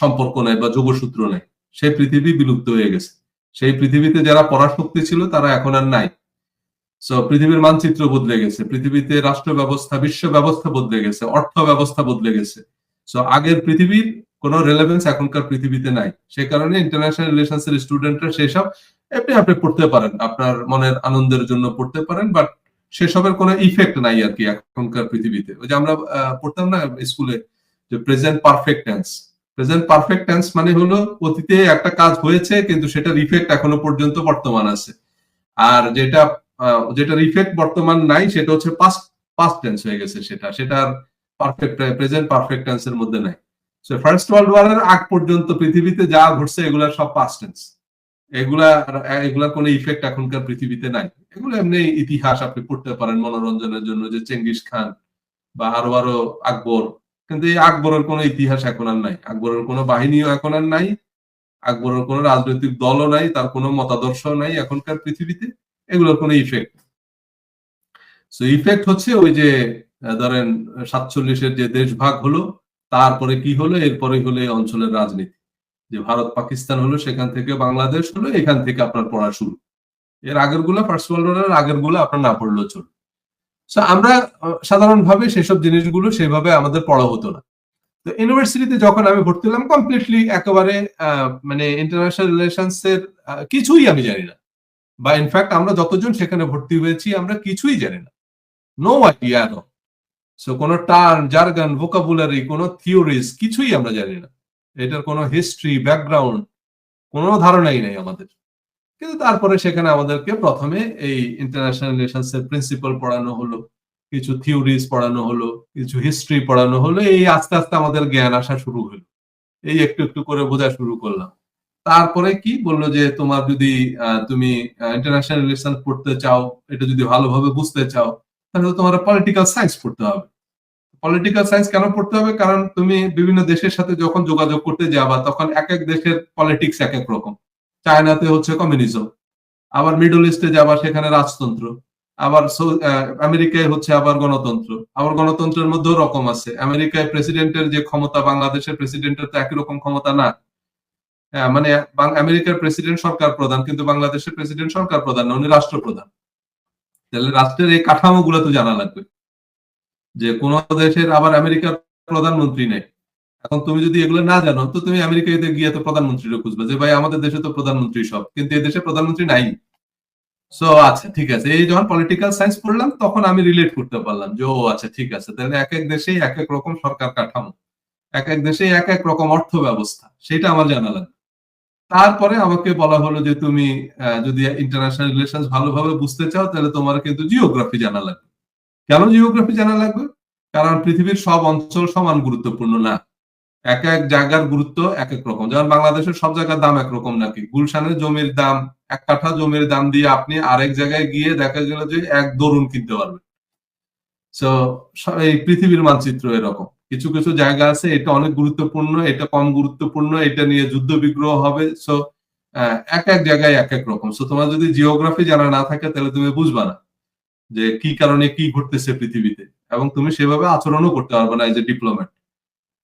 সম্পর্ক নাই বা যোগসূত্র নাই। সেই পৃথিবী বিলুপ্ত হয়ে গেছে। সেই পৃথিবীতে যারা পরাশক্তি ছিল তারা এখন আর নাই। সো পৃথিবীর মানচিত্র বদলে গেছে, পৃথিবীতে রাষ্ট্র ব্যবস্থা, বিশ্ব ব্যবস্থা বদলে গেছে, অর্থ ব্যবস্থা বদলে গেছে। সো আগের পৃথিবীর কোনো রেলেভেন্স এখনকার পৃথিবীতে নাই। সে কারণে ইন্টারন্যাশনাল রিলেশনস এর স্টুডেন্টরা সেসব আপনি পড়তে পারেন, আপনার মনের আনন্দের জন্য পড়তে পারেন, বাট সেসবের কোনো ইফেক্ট নাই আর কি এখনকার পৃথিবীতে। ওই যে আমরা পড়তাম না স্কুলে যে present perfect tense. Present perfect tense মানে হলো অতীতে একটা কাজ হয়েছে কিন্তু সেটার ইফেক্ট এখনো পর্যন্ত বর্তমান আছে। আর যেটার ইফেক্ট বর্তমান নাই সেটা হচ্ছে পাস্ট পাস্ট টেন্স হয়ে গেছে। সেটার পারফেক্ট প্রেজেন্ট পারফেক্ট টেন্সের মধ্যে নাই। সো ফার্স্ট ওয়ার্ল্ড ওয়ারের আগ পর্যন্ত পৃথিবীতে যা ঘটছে এগুলা সব পাস্ট টেন্স। এগুলার কোনো ইফেক্ট এখনকার পৃথিবীতে নাই। এগুলো এমনি ইতিহাস আপনি পড়তে পারেন মনোরঞ্জনের জন্য, যে চেঙ্গিস খান বা আরো আরো আকবর। কিন্তু এই আকবরের কোনো ইতিহাস এখন আর নাই, আকবরের কোনো বাহিনীও এখন আর নাই, আকবরের কোনো রাজনৈতিক দলও নাই, তার কোনো মতাদর্শ নাই এখনকার পৃথিবীতে। এগুলোর কোনো ইফেক্ট। সো ইফেক্ট হচ্ছে ওই যে ধরেন 47-এর যে দেশ ভাগ হলো, তারপরে কি হলো, এরপরে হলো এই অঞ্চলের রাজনীতি। যে ভারত পাকিস্তান হলো, সেখান থেকে বাংলাদেশ হলো, এখান থেকে আপনার পড়া শুরু। এর আগের গুলা, ফার্স্ট ওয়ার্ল্ড ওয়ারের আগের গুলো আপনার না পড়লেও চলবে। সো আমরা সাধারণভাবে সেসব জিনিসগুলো সেভাবে আমাদের পড়া হতো না। তো ইউনিভার্সিটিতে যখন আমি ভর্তি হলাম, কমপ্লিটলি একেবারে মানে ইন্টারন্যাশনাল রিলেশনস এর কিছুই আমি জানি না। বা ইনফ্যাক্ট আমরা যতজন সেখানে ভর্তি হয়েছি আমরা কিছুই জানি না, নো আইডিয়া। সো কোনো টার্ম, জার্গন, ভোকাবুলারি, কোনো থিওরিজ কিছুই আমরা জানি না। এটার কোনো হিস্ট্রি, ব্যাকগ্রাউন্ড কোনো ধারণাই নেই আমাদের। কিন্তু তারপরে সেখানে আমাদেরকে প্রথমে এই ইন্টারন্যাশনাল রিলেশনস এর প্রিন্সিপাল পড়ানো হলো, কিছু থিওরিজ পড়ানো হলো, কিছু হিস্ট্রি পড়ানো হলো। এই আস্তে আস্তে আমাদের জ্ঞান আসা শুরু হলো। এই একটু একটু করে বোঝা শুরু করলাম। তারপরে কি বললো যে তোমার যদি তুমি ইন্টারন্যাশনাল রিলেশন পড়তে চাও, এটা যদি ভালোভাবে বুঝতে চাও, তাহলে তোমার পলিটিক্যাল সায়েন্স পড়তে হবে। পলিটিক্যাল সায়েন্স কেন পড়তে হবে? কারণ তুমি বিভিন্ন দেশের সাথে যখন যোগাযোগ করতে যাবা, তখন এক এক দেশের পলিটিক্স এক এক রকম। চায়নাতে হচ্ছে কমিউনিজম, আবার মিডল ইস্টে যাবা সেখানে রাজতন্ত্র, আবার আমেরিকায় হচ্ছে আবার গণতন্ত্র। আবার গণতন্ত্রের মধ্যেও রকম আছে। আমেরিকায় প্রেসিডেন্টের যে ক্ষমতা, বাংলাদেশের প্রেসিডেন্টের তো একই রকম ক্ষমতা না। মানে আমেরিকার প্রেসিডেন্ট সরকার প্রধান, কিন্তু বাংলাদেশের প্রেসিডেন্ট সরকার প্রধান না, উনি রাষ্ট্রপ্রধান। তাহলে রাষ্ট্রের এই কাঠামো গুলো তো জানা লাগবে, যে কোন দেশের আবার আমেরিকার প্রধানমন্ত্রী নেই। এখন তুমি যদি এগুলো না জানো, তো তুমি আমেরিকাতে গিয়ে তো প্রধানমন্ত্রীরা খুঁজবে যে ভাই আমাদের দেশে তো প্রধানমন্ত্রী সব, কিন্তু এই দেশে প্রধানমন্ত্রী নাই। সো আচ্ছা ঠিক আছে, এই যখন পলিটিক্যাল সায়েন্স পড়লাম তখন আমি রিলেট করতে পারলাম যে ও আচ্ছা ঠিক আছে, তাহলে এক এক দেশেই এক এক রকম সরকার কাঠামো, এক এক দেশেই এক এক রকম অর্থ ব্যবস্থা, সেটা আমার জানা লাগবে। তারপরে আমাকে বলা হলো যে তুমি যদি ইন্টারন্যাশনাল রিলেশন ভালোভাবে বুঝতে চাও, তাহলে তোমার কিন্তু জিওগ্রাফি জানা লাগবে। কেন জিওগ্রাফি জানা লাগবে? কারণ পৃথিবীর সব অঞ্চল সমান গুরুত্বপূর্ণ না। এক এক জায়গার গুরুত্ব এক এক রকম। যেমন বাংলাদেশের সব জায়গার দাম একরকম নাকি? গুলশানের জমির দাম, 1 কাঠা জমির দাম দিয়ে আপনি আরেক জায়গায় গিয়ে দেখা গেল যে এক দরুন কিনতে পারবেন। সো এই পৃথিবীর মানচিত্র এরকম। কিছু কিছু জায়গা আছে এটা অনেক গুরুত্বপূর্ণ, এটা কম গুরুত্বপূর্ণ, এটা নিয়ে যুদ্ধ বিগ্রহ হবে। সো এক এক জায়গায় এক এক রকম। সো তোমার যদি জিওগ্রাফি জানা না থাকে, তাহলে তুমি বুঝবা না যে কি কারণে কি ঘটতেছে পৃথিবীতে, এবং তুমি সেভাবে আচরণও করতে পারবে না এজ এ ডিপ্লোম্যাট।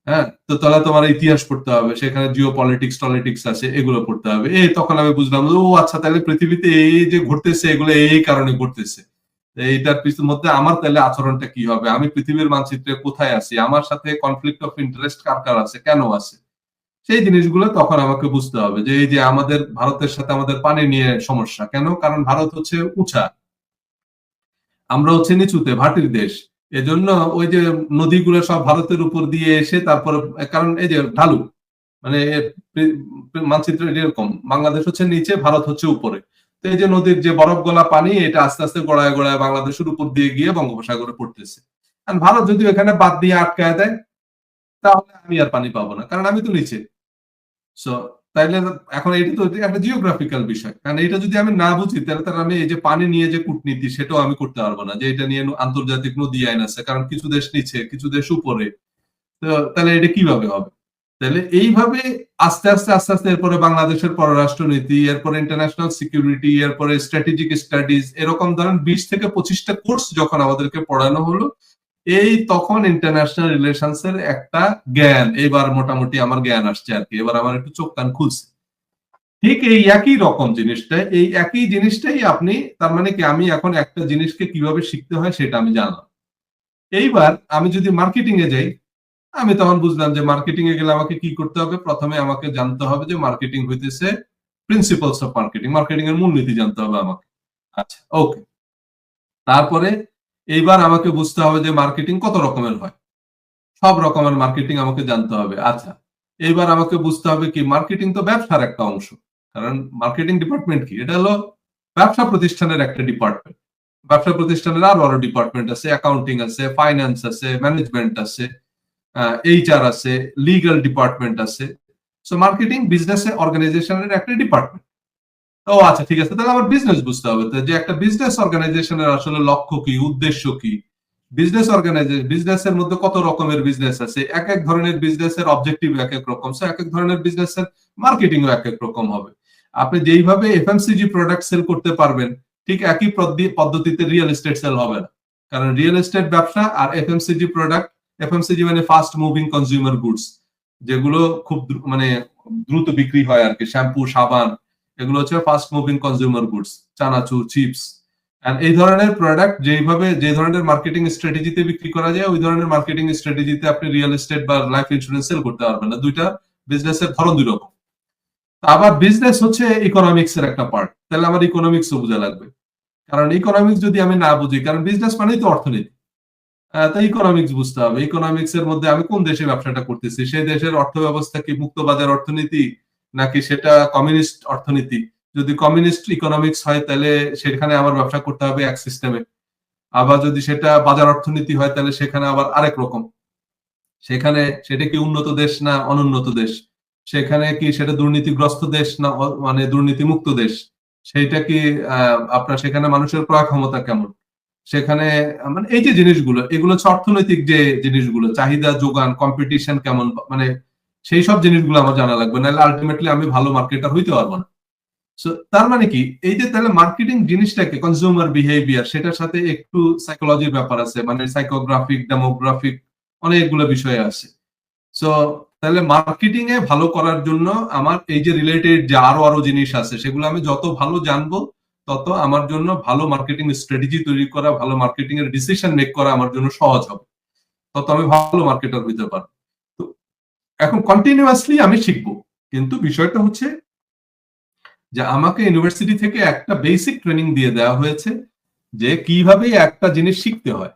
হ্যাঁ, তো তাহলে তোমার ইতিহাস পড়তে হবে, সেখানে জিও পলিটিক্স টলিটিক্স আছে, এগুলো পড়তে হবে। তখন আমি বুঝলাম ও আচ্ছা, তাহলে পৃথিবীতে এই যে ঘটতেছে এগুলো এই কারণে ঘটতেছে। এইটার পিছনের মধ্যে আমার তাহলে আচরণটা কি হবে, আমি পৃথিবীর মানচিত্রে কোথায় আছি, আমার সাথে কনফ্লিক্ট অফ ইন্টারেস্ট কার কার আছে, কেন আছে, সেই জিনিসগুলো তখন আমাকে বুঝতে হবে। যে এই যে আমাদের ভারতের সাথে আমাদের পানি নিয়ে সমস্যা কেন? কারণ ভারত হচ্ছে উঁচা, আমরা হচ্ছে নিচুতে, ভাটির দেশ। এজন্য ওই যে নদীগুলো সব ভারতের উপর দিয়ে এসে তারপর, কারণ এই যে ঢালু, মানে মানচিত্র এরকম, বাংলাদেশ হচ্ছে নিচে, ভারত হচ্ছে উপরে। তো এই যে নদীর যে বরফ গলা পানি, এটা আস্তে আস্তে গড়ায় গড়ায় বাংলাদেশের উপর দিয়ে গিয়ে বঙ্গোপসাগরে পড়তেছে। আর ভারত যদি এখানে বাদ দিয়ে আটকায় দেয়, তাহলে আমি আর পানি পাবো না, কারণ আমি তো নিচে। সো তাইলে এখন এটা তো একটা জিওগ্রাফিক্যাল বিষয়, কারণ এটা যদি আমি না বুঝি, তাহলে তাহলে আমি এই যে পানি নিয়ে যে কূটনীতি, সেটাও আমি করতে পারবো না, যে এটা নিয়ে আন্তর্জাতিক নদী আইন আছে, কারণ কিছু দেশ নিচে কিছু দেশ উপরে। তো তাহলে এটা কিভাবে হবে? তাহলে এইভাবে আস্তে আস্তে আস্তে আস্তে এরপরে বাংলাদেশের পররাষ্ট্র নীতি, এরপরে ইন্টারন্যাশনাল সিকিউরিটি, এরপরে স্ট্র্যাটেজিক স্টাডিজ, এরকম ধরেন 20 থেকে 25টা কোর্স যখন আমাদেরকে পড়ানো হলো, এই তখন ইন্টারন্যাশনাল রিলেশনস এর একটা জ্ঞান এবার মোটামুটি আমার জ্ঞান আসছে আর কি। এবার আমার একটু চোখ কান খুলছে। ঠিক এই একই রকম জিনিসটা, এই একই জিনিসটাই আপনি, তার মানে কি আমি এখন একটা জিনিসকে কিভাবে শিখতে হয় সেটা আমি জানলাম। এইবার আমি যদি মার্কেটিং এ যাই, আমি তখন বুঝলাম যে মার্কেটিং এ গেলে আমাকে কি করতে হবে। প্রথমে আমাকে জানতে হবে যে মার্কেটিং হইতেছে প্রিন্সিপালস অফ মার্কেটিং, মার্কেটিং এর মূলনীতি জানতে হবে আমাকে। আচ্ছা, ওকে। তারপরে এইবার আমাকে বুঝতে হবে যে মার্কেটিং কত রকমের হয়, সব রকমের মার্কেটিং আমাকে জানতে হবে। আচ্ছা, এইবার আমাকে বুঝতে হবে কি মার্কেটিং তো ব্যবসার একটা অংশ, কারণ মার্কেটিং ডিপার্টমেন্ট কি, এটা হলো ব্যবসা প্রতিষ্ঠানের একটা ডিপার্টমেন্ট। ব্যবসা প্রতিষ্ঠানের আরো আরো ডিপার্টমেন্ট আছে, অ্যাকাউন্টিং আছে, ফাইন্যান্স আছে, ম্যানেজমেন্ট আছে, এইচআর আছে, লিগ্যাল ডিপার্টমেন্ট আছে। সো মার্কেটিং বিজনেস অর্গানাইজেশনের একটা ডিপার্টমেন্ট। ও আচ্ছা ঠিক আছে, তাহলে আমার বিজনেস বুঝতে হবে, তো যে একটা বিজনেস অর্গানাইজেশনের আসলে লক্ষ্য কি, উদ্দেশ্য কি। বিজনেস অর্গানাইজেশন, বিজনেসের মধ্যে কত রকমের বিজনেস আছে, এক এক ধরনের বিজনেসের অবজেক্টিভ এক এক রকম, সো এক এক ধরনের বিজনেসের মার্কেটিংও এক এক রকম হবে। আপনি যেইভাবে এফএমসিজি প্রোডাক্ট সেল করতে পারবেন, ঠিক একই পদ্ধতিতে রিয়েল এস্টেট সেল হবে না। কারণ রিয়েল এস্টেট ব্যবসা আর এফএমসিজি প্রোডাক্ট, এফএমসিজি মানে ফাস্ট মুভিং কনজিউমার গুডস, যেগুলো খুব মানে দ্রুত বিক্রি হয় আর কি, শ্যাম্পু, সাবান, এগুলো হচ্ছে ফাস্ট মুভিং কনজিউমার গুডস, চানাচুর, চিপস। এই ধরনের প্রোডাক্ট যেইভাবে যে ধরনের মার্কেটিং স্ট্র্যাটেজিতে বিক্রি করা যায়, ওই ধরনের মার্কেটিং স্ট্র্যাটেজিতে আপনি রিয়েল এস্টেট বা লাইফ ইন্স্যুরেন্স সেল করতে পারবেন না। দুইটা বিজনেসের ধরন দুই রকম। আবার বিজনেস হচ্ছে ইকোনমিক্স এর একটা পার্ট, তাহলে আমার ইকোনমিক্সও বোঝা লাগবে। কারণ ইকোনমিক্স যদি আমি না বুঝি, কারণ বিজনেস মানেই তো অর্থনীতি, তো ইকোনমিক্স বুঝতে হবে। ইকোনমিক্স এর মধ্যে আমি কোন দেশে ব্যবসাটা করতেছি, সেই দেশের অর্থ ব্যবস্থা কি মুক্ত বাজার অর্থনীতি, নাকি সেটা কমিউনিস্ট অর্থনীতি। যদি কমিউনিস্ট ইকোনমিক্স হয়, তাহলে সেখানে আমার ব্যবসা করতে হবে এক সিস্টেমে। আবার যদি সেটা বাজার অর্থনীতি হয়, তাহলে সেখানে আবার আরেক রকম। সেখানে সেটা কি উন্নত দেশ না অনুন্নত দেশ, সেখানে কি সেটা দুর্নীতিগ্রস্ত দেশ না মানে দুর্নীতিমুক্ত দেশ, সেইটা কি আপনার সেখানে মানুষের ক্রয় ক্ষমতা কেমন, সেখানে মানে এই যে জিনিসগুলো, এগুলো হচ্ছে অর্থনৈতিক যে জিনিসগুলো, চাহিদা যোগান, কম্পিটিশন কেমন, মানে সেই সব জিনিসগুলো আমার জানা লাগবে, নাহলে আলটিমেটলি আমি ভালো মার্কেটার হইতে পারবো না। সো তার মানে কি, এই যে তাহলে মার্কেটিং জিনিসটাকে কনজিউমার বিহেভিয়ার, সেটার সাথে একটু সাইকোলজির ব্যাপার আছে, মানে সাইকোগ্রাফিক, ডেমোগ্রাফিক, অনেকগুলো বিষয় আছে। সো তাহলে মার্কেটিং এ ভালো করার জন্য আমার এই যে রিলেটেড যে আরো আরো জিনিস আছে, সেগুলো আমি যত ভালো জানবো, তত আমার জন্য ভালো মার্কেটিং স্ট্র্যাটেজি তৈরি করা, ভালো মার্কেটিং এর ডিসিশন মেক করা আমার জন্য সহজ হবে, তত আমি ভালো মার্কেটার হইতে পারবো। তো এখন কন্টিনিউয়াসলি আমি শিখবো, কিন্তু বিষয়টা হচ্ছে যে আমাকে ইউনিভার্সিটি থেকে একটা বেসিক ট্রেনিং দিয়ে দেওয়া হয়েছে যে কিভাবে একটা জিনিস শিখতে হয়।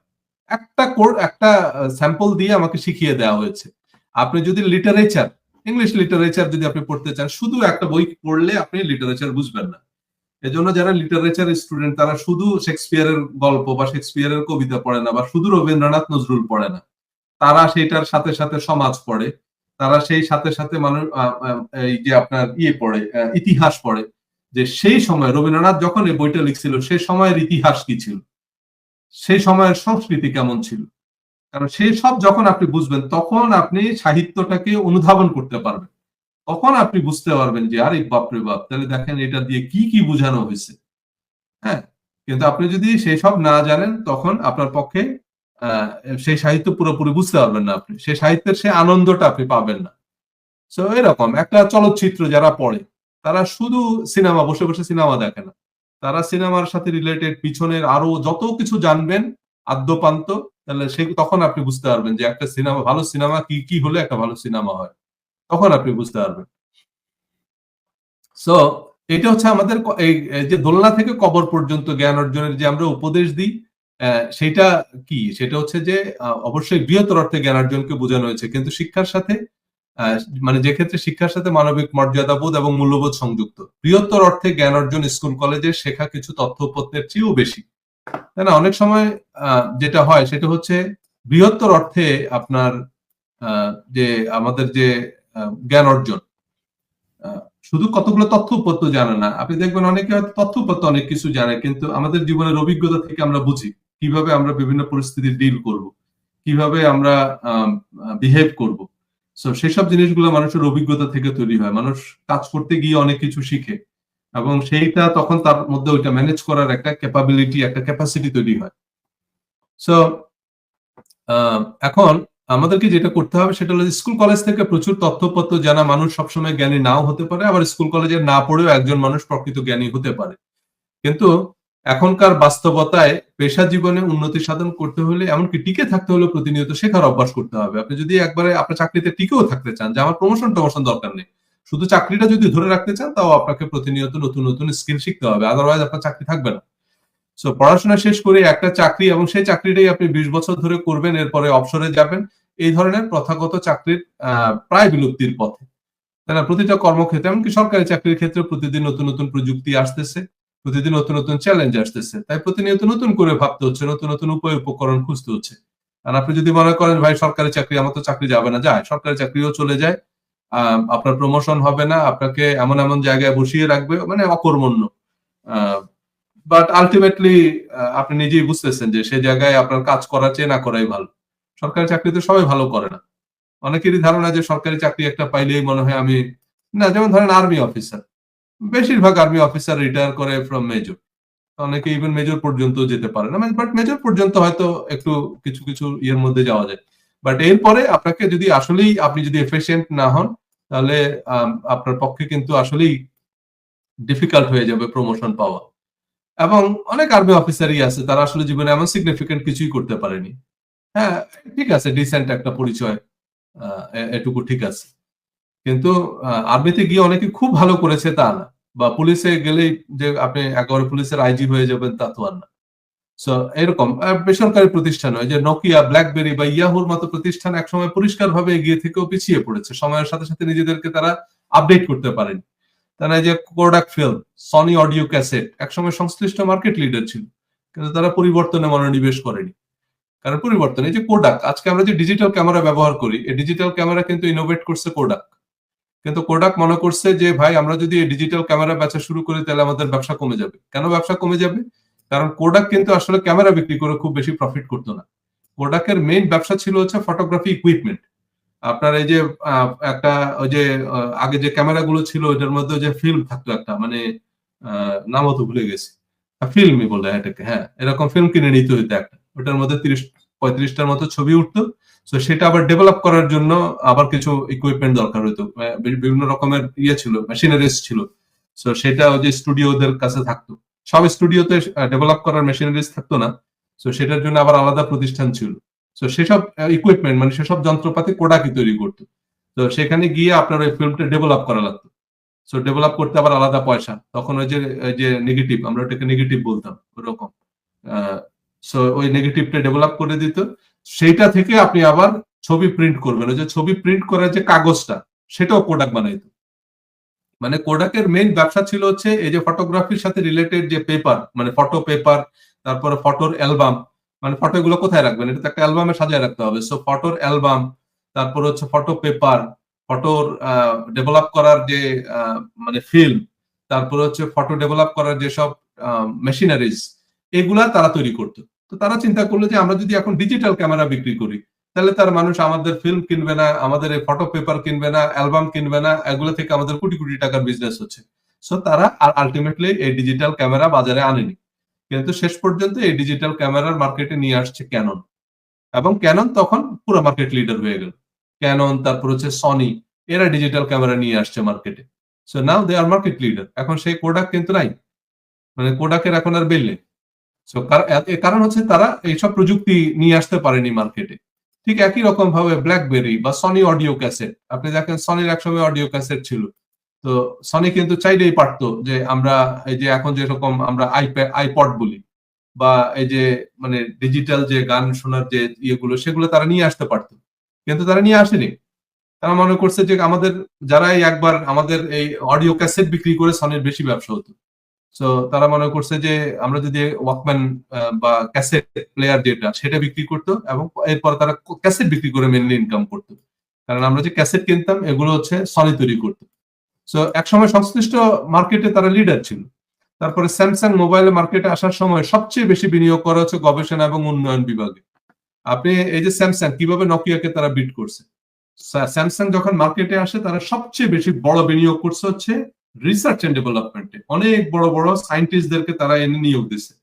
একটা স্যাম্পল দিয়ে আমাকে শিখিয়ে দেওয়া হয়েছে। আপনি যদি লিটারেচার, ইংলিশ লিটারেচার যদি আপনি পড়তে চান, শুধু একটা বই পড়লে আপনি লিটারেচার বুঝবেন না। এজন্য যারা লিটারেচার স্টুডেন্ট, তারা শুধু শেক্সপিয়ারের গল্প বা শেক্সপিয়ারের কবিতা পড়ে না, বা শুধু রবীন্দ্রনাথ নজরুল পড়ে না, তারা সেইটার সাথে সাথে সমাজ পড়ে, তারা সেই সাথে সাথে মানুষ এই যে আপনার পড়ে, ইতিহাস পড়ে, যে সেই সময় রবীন্দ্রনাথ যখন এই বইটা লিখছিল, সেই সময়ের ইতিহাস কি ছিল, সেই সময়ের সংস্কৃতি কেমন ছিল। কারণ সেই সব যখন আপনি বুঝবেন, তখন আপনি সাহিত্যটাকে অনুধাবন করতে পারবেন, তখন আপনি বুঝতে পারবেন যে আরে বাপরে বাপ, তাহলে দেখেন এটা দিয়ে কি কি বোঝানো হয়েছে। হ্যাঁ, কিন্তু আপনি যদি সেই সব না জানেন, তখন আপনার পক্ষে আহ সেই সাহিত্য পুরোপুরি বুঝতে পারবেন না, আপনি সেই সাহিত্যের সেই আনন্দটা আপনি পাবেন না। সো এরকম একটা চলচ্চিত্র যারা পড়ে, তারা শুধু সিনেমা, বসে বসে সিনেমা দেখে না, তারা সিনেমার সাথে রিলেটেড পিছনের আরো যত কিছু জানবেন আদ্যপান্ত, তাহলে সে তখন আপনি বুঝতে পারবেন যে একটা সিনেমা, ভালো সিনেমা কি কি হলে একটা ভালো সিনেমা হয়, তখন আপনি বুঝতে পারবেন। সো এটা হচ্ছে আমাদের এই যে দোলনা থেকে কবর পর্যন্ত জ্ঞান অর্জনের যে আমরা উপদেশ দিই, সেটা কি, সেটা হচ্ছে যে অবশ্যই বৃহত্তর অর্থে জ্ঞান অর্জনকে বোঝানো হয়েছে, কিন্তু শিক্ষার সাথে মানে যে ক্ষেত্রে শিক্ষার সাথে মানবিক মর্যাদাবোধ এবং মূল্যবোধ সংযুক্ত, বৃহত্তর অর্থে জ্ঞান অর্জন স্কুল কলেজে শেখা কিছু তথ্যপত্রের চেয়েও বেশি, তাই না? অনেক সময় যেটা হয় সেটা হচ্ছে বৃহত্তর অর্থে আপনার যে আমাদের যে জ্ঞান অর্জন, শুধু কতগুলো তথ্য উপাত্ত জানে না। আপনি দেখবেন অনেকে হয়তো তথ্য উপাত্ত অনেক কিছু জানে, কিন্তু আমাদের জীবনের অভিজ্ঞতা থেকে আমরা বুঝি কিভাবে আমরা বিভিন্ন পরিস্থিতি ডিল করব, কিভাবে আমরা বিহেভ করব। সো সেসব জিনিসগুলো মানুষের অভিজ্ঞতা থেকে তৈরি হয়। মানুষ কাজ করতে গিয়ে অনেক কিছু শিখে, এবং সেইটা তখন তার মধ্যে ওইটা ম্যানেজ করার একটা ক্যাপাবিলিটি, একটা ক্যাপাসিটি তৈরি হয়। সো এখন আমাদেরকে যেটা করতে হবে সেটা হলো স্কুল কলেজ থেকে প্রচুর তথ্যপত্র জানা মানুষ সবসময় জ্ঞানী নাও হতে পারে, আবার স্কুল কলেজে না পড়েও একজন মানুষ প্রকৃত জ্ঞানী হতে পারে। কিন্তু এখনকার বাস্তবতায় পেশা জীবনে উন্নতি সাধন করতে হলে, এমনকি টিকে থাকতে হলে, প্রতিনিয়ত শেখার অভ্যাস করতে হবে। আপনি যদি একবারে আপনার চাকরিতে টিকেও থাকতে চান, যে আমার প্রমোশন টমোশন দরকার নেই, শুধু চাকরিটা যদি ধরে রাখতে চান, তাও আপনাকে প্রতিনিয়ত নতুন নতুন স্কিল শিখতে হবে, আদারওয়াইজ আপনার চাকরি থাকবে না। সো পড়াশোনা শেষ করে একটা চাকরি, এবং সেই চাকরিটাই আপনি 20 বছর ধরে করবেন, এরপরে অবসরে যাবেন, এই ধরনের প্রথাগত চাকরির প্রায় বিলুপ্তির পথে, তাই না? প্রতিটা কর্মক্ষেত্রে, এমনকি সরকারি চাকরির ক্ষেত্রে প্রতিদিন নতুন নতুন প্রযুক্তি আসতেছে, প্রতিদিন নতুন নতুন চ্যালেঞ্জ আসতেছে, তাই প্রতিনিয়ত নতুন করে ভাবতে হচ্ছে, নতুন নতুন উপায় উপকরণ খুঁজতে হচ্ছে। আর আপনি যদি মনে করেন ভাই সরকারি চাকরি, আমার তো চাকরি যাবে না, যায়, সরকারি চাকরিও চলে যায়, আপনার প্রমোশন হবে না, আপনাকে এমন এমন জায়গায় বসিয়ে রাখবে, মানে অকর্মণ্য। বাট আলটিমেটলি আপনি নিজেই বুঝতেছেন যে সে জায়গায় আপনার কাজ করার চেয়ে না করাই ভালো। সরকারি চাকরিতে সবাই ভালো করে না। অনেকেরই ধারণা যে সরকারি চাকরি একটা পাইলেই মনে হয় আমি, না, যেমন ধরেন আর্মি অফিসার, বেশিরভাগ আর্মি অফিসার রিটায়ার করে ফ্রম মেজর, অনেকে ইভেন মেজর পর্যন্ত যেতে পারে না, বাট মেজর পর্যন্ত হয়তো একটু কিছু কিছু ইয়ের মধ্যে যাওয়া যায়। বাট এরপরে আপনাকে যদি আসলেই, আপনি যদি এফিশিয়েন্ট না হন, তাহলে আপনার পক্ষে কিন্তু আসলেই ডিফিকাল্ট হয়ে যাবে প্রমোশন পাওয়া। এবং অনেক আর্মি অফিসারই আছে তারা আসলে জীবনে এমন সিগনিফিকেন্ট কিছুই করতে পারেনি। হ্যাঁ, ঠিক আছে, ডিসেন্ট একটা পরিচয়, এটুকু ঠিক আছে, কিন্তু আর্মিতে গিয়ে অনেকে খুব ভালো করেছে তা না, বা পুলিশে গেলেই যে আপনি একেবারে পুলিশের আইজি হয়ে যাবেন তা তো আর না। সো এরকম বেসরকারি প্রতিষ্ঠান হয় যে নোকিয়া, ব্ল্যাকবেরি বা ইয়াহুর মতো প্রতিষ্ঠান একসময় পরিষ্কারভাবে এগিয়ে থেকেও পিছিয়ে পড়েছে, সময়ের সাথে সাথে নিজেদেরকে তারা আপডেট করতে পারেনি। তারা যে Kodak film, Sony audio cassette একসময় সংশ্লিষ্ট মার্কেট লিডার ছিল, কিন্তু তারা পরিবর্তনে মনোনিবেশ করেনি। কারণ পরিবর্তন, এই যে কোডাক, আজকে আমরা যে ডিজিটাল ক্যামেরা ব্যবহার করি, এই ডিজিটাল ক্যামেরা কিন্তু ইনোভেট করছে কোডাক, কিন্তু কোডাক মনে করছে যে ভাই আমরা যদি এই ডিজিটাল ক্যামেরা বেচা শুরু করি তাহলে আমাদের ব্যবসা কমে যাবে। কেন ব্যবসা কমে যাবে? কারণ কোডাক কিন্তু আসলে ক্যামেরা বিক্রি করে খুব বেশি প্রফিট করতো না। কোডাকের মেইন ব্যবসা ছিল হচ্ছে ফটোগ্রাফি ইকুইপমেন্ট। আপনার এই যে একটা ওই যে আগে যে ক্যামেরাগুলো ছিল ওইটার মধ্যে যে ফিল্ম থাকতো একটা, মানে নামও তো ভুলে গেছি। ফিল্মই বলে এটাকে, হ্যাঁ, এরকম ফিল্ম কিনে নিতে হইতো একটা। ওটার মধ্যে ৩০-৩৫টার মতো ছবি উঠতো। সো সেটা আবার ডেভেলপ করার জন্য আবার কিছু ইকুইপমেন্ট দরকার হতো। বিভিন্ন রকমের ছিল, মেশিনারিজ ছিল। সো সেটা ওই যে স্টুডিওদের কাছে থাকতো। সব স্টুডিওতে ডেভেলপ করার মেশিনারিজ থাকতো না। সো সেটার জন্য আবার আলাদা প্রতিষ্ঠান ছিল। সো সেসব ইকুইপমেন্ট মানে সেসব যন্ত্রপাতি কোডাকি তৈরি করতো। তো সেখানে গিয়ে আপনার ওই ফিল্মটা ডেভেলপ করা লাগতো। সো ডেভেলপ করতে আবার আলাদা পয়সা। তখন ওই যে নেগেটিভ, আমরা ওটাকে নেগেটিভ বলতাম ওরকম। সো ওই নেগেটিভটা ডেভেলপ করে দিত। সেইটা থেকে আপনি আবার ছবি প্রিন্ট করবেন। ওই যে ছবি প্রিন্ট করার যে কাগজটা, সেটাও কোডাক বানাইতো। মানে কোডাকের মেইন ব্যবসা ছিল হচ্ছে এই যে ফটোগ্রাফির সাথে রিলেটেড যে পেপার, মানে ফটো পেপার, তারপরে ফটোর অ্যালবাম, মানে ফটো গুলো কোথায় রাখবেন, এটা তো একটা অ্যালবামে সাজিয়ে রাখতে হবে। সো ফটোর অ্যালবাম, তারপর হচ্ছে ফটো পেপার, ফটোর ডেভেলপ করার যে মানে ফিল্ম, তারপর হচ্ছে ফটো ডেভেলপ করার যেসব মেশিনারিজ, এগুলা তারা তৈরি করতো। তো তারা চিন্তা করলো যে আমরা যদি এখন ডিজিটাল ক্যামেরা বিক্রি করি তাহলে তার মানুষ আমাদের ফিল্ম কিনবে না, আমাদের এই ফটো পেপার কিনবে না, অ্যালবাম কিনবে না, এগুলো থেকে আমাদের কোটি কোটি টাকার বিজনেস হচ্ছে। সো তারা আলটিমেটলি এই ডিজিটাল ক্যামেরা বাজারে আনেনি, কিন্তু শেষ পর্যন্ত এই ডিজিটাল ক্যামেরার মার্কেটে নিয়ে আসছে ক্যানন, এবং ক্যানন তখন পুরো মার্কেট লিডার হয়ে গেল। ক্যানন, তারপর হচ্ছে সনি, এরা ডিজিটাল ক্যামেরা নিয়ে আসছে মার্কেটে। সো নাও দে আর মার্কেট লিডার। এখন সেই কোডাক কিন্তু নাই, মানে কোডাকের এখন আর বেল নেই। সো কারণ হচ্ছে তারা এইসব প্রযুক্তি নিয়ে আসতে পারেনি মার্কেটে। ঠিক একই রকম ভাবে ব্ল্যাকবেরি বা সনি অডিও ক্যাসেট, আপনি দেখেন সনির একসময় অডিও ক্যাসেট ছিল। তো সনি কিন্তু চাইলেই পারতো যে আমরা এই যে এখন যেরকম আমরা আইপড বলি, বা এই যে মানে ডিজিটাল যে গান শোনার যে ইয়েগুলো, সেগুলো তারা নিয়ে আসতে পারতো, কিন্তু তারা নিয়ে আসেনি। তারা মনে করছে যে আমাদের যারা একবার আমাদের এই অডিও ক্যাসেট বিক্রি করে সনির বেশি ব্যবসা হতো। সো তারা মনে করছে যে আমরা যদি ওয়াকম্যান বা ক্যাসেট প্লেয়ার যেটা, সেটা বিক্রি করতো, এবং এরপর তারা ক্যাসেট বিক্রি করে মেনলি ইনকাম করতো। কারণ আমরা যে ক্যাসেট কিনতাম এগুলো হচ্ছে সনি তৈরি করতো। সো একসময় সংশ্লিষ্ট মার্কেটে তারা লিডার ছিল। তারপরে স্যামসাং মোবাইল মার্কেটে আসার সময় সবচেয়ে বেশি বিনিয়োগ করা হচ্ছে গবেষণা এবং উন্নয়ন বিভাগে। আপনি এই যে স্যামসাং কিভাবে নকিয়াকে তারা বিট করছে, স্যামসাং যখন মার্কেটে আসে তারা সবচেয়ে বেশি বড় বিনিয়োগ করছে হচ্ছে রিসার্চ এন্ড ডেভেলপমেন্টে। অনেক বড় বড় সায়েন্টিস্টদেরকে তারা এনে নিয়োগ দিচ্ছে,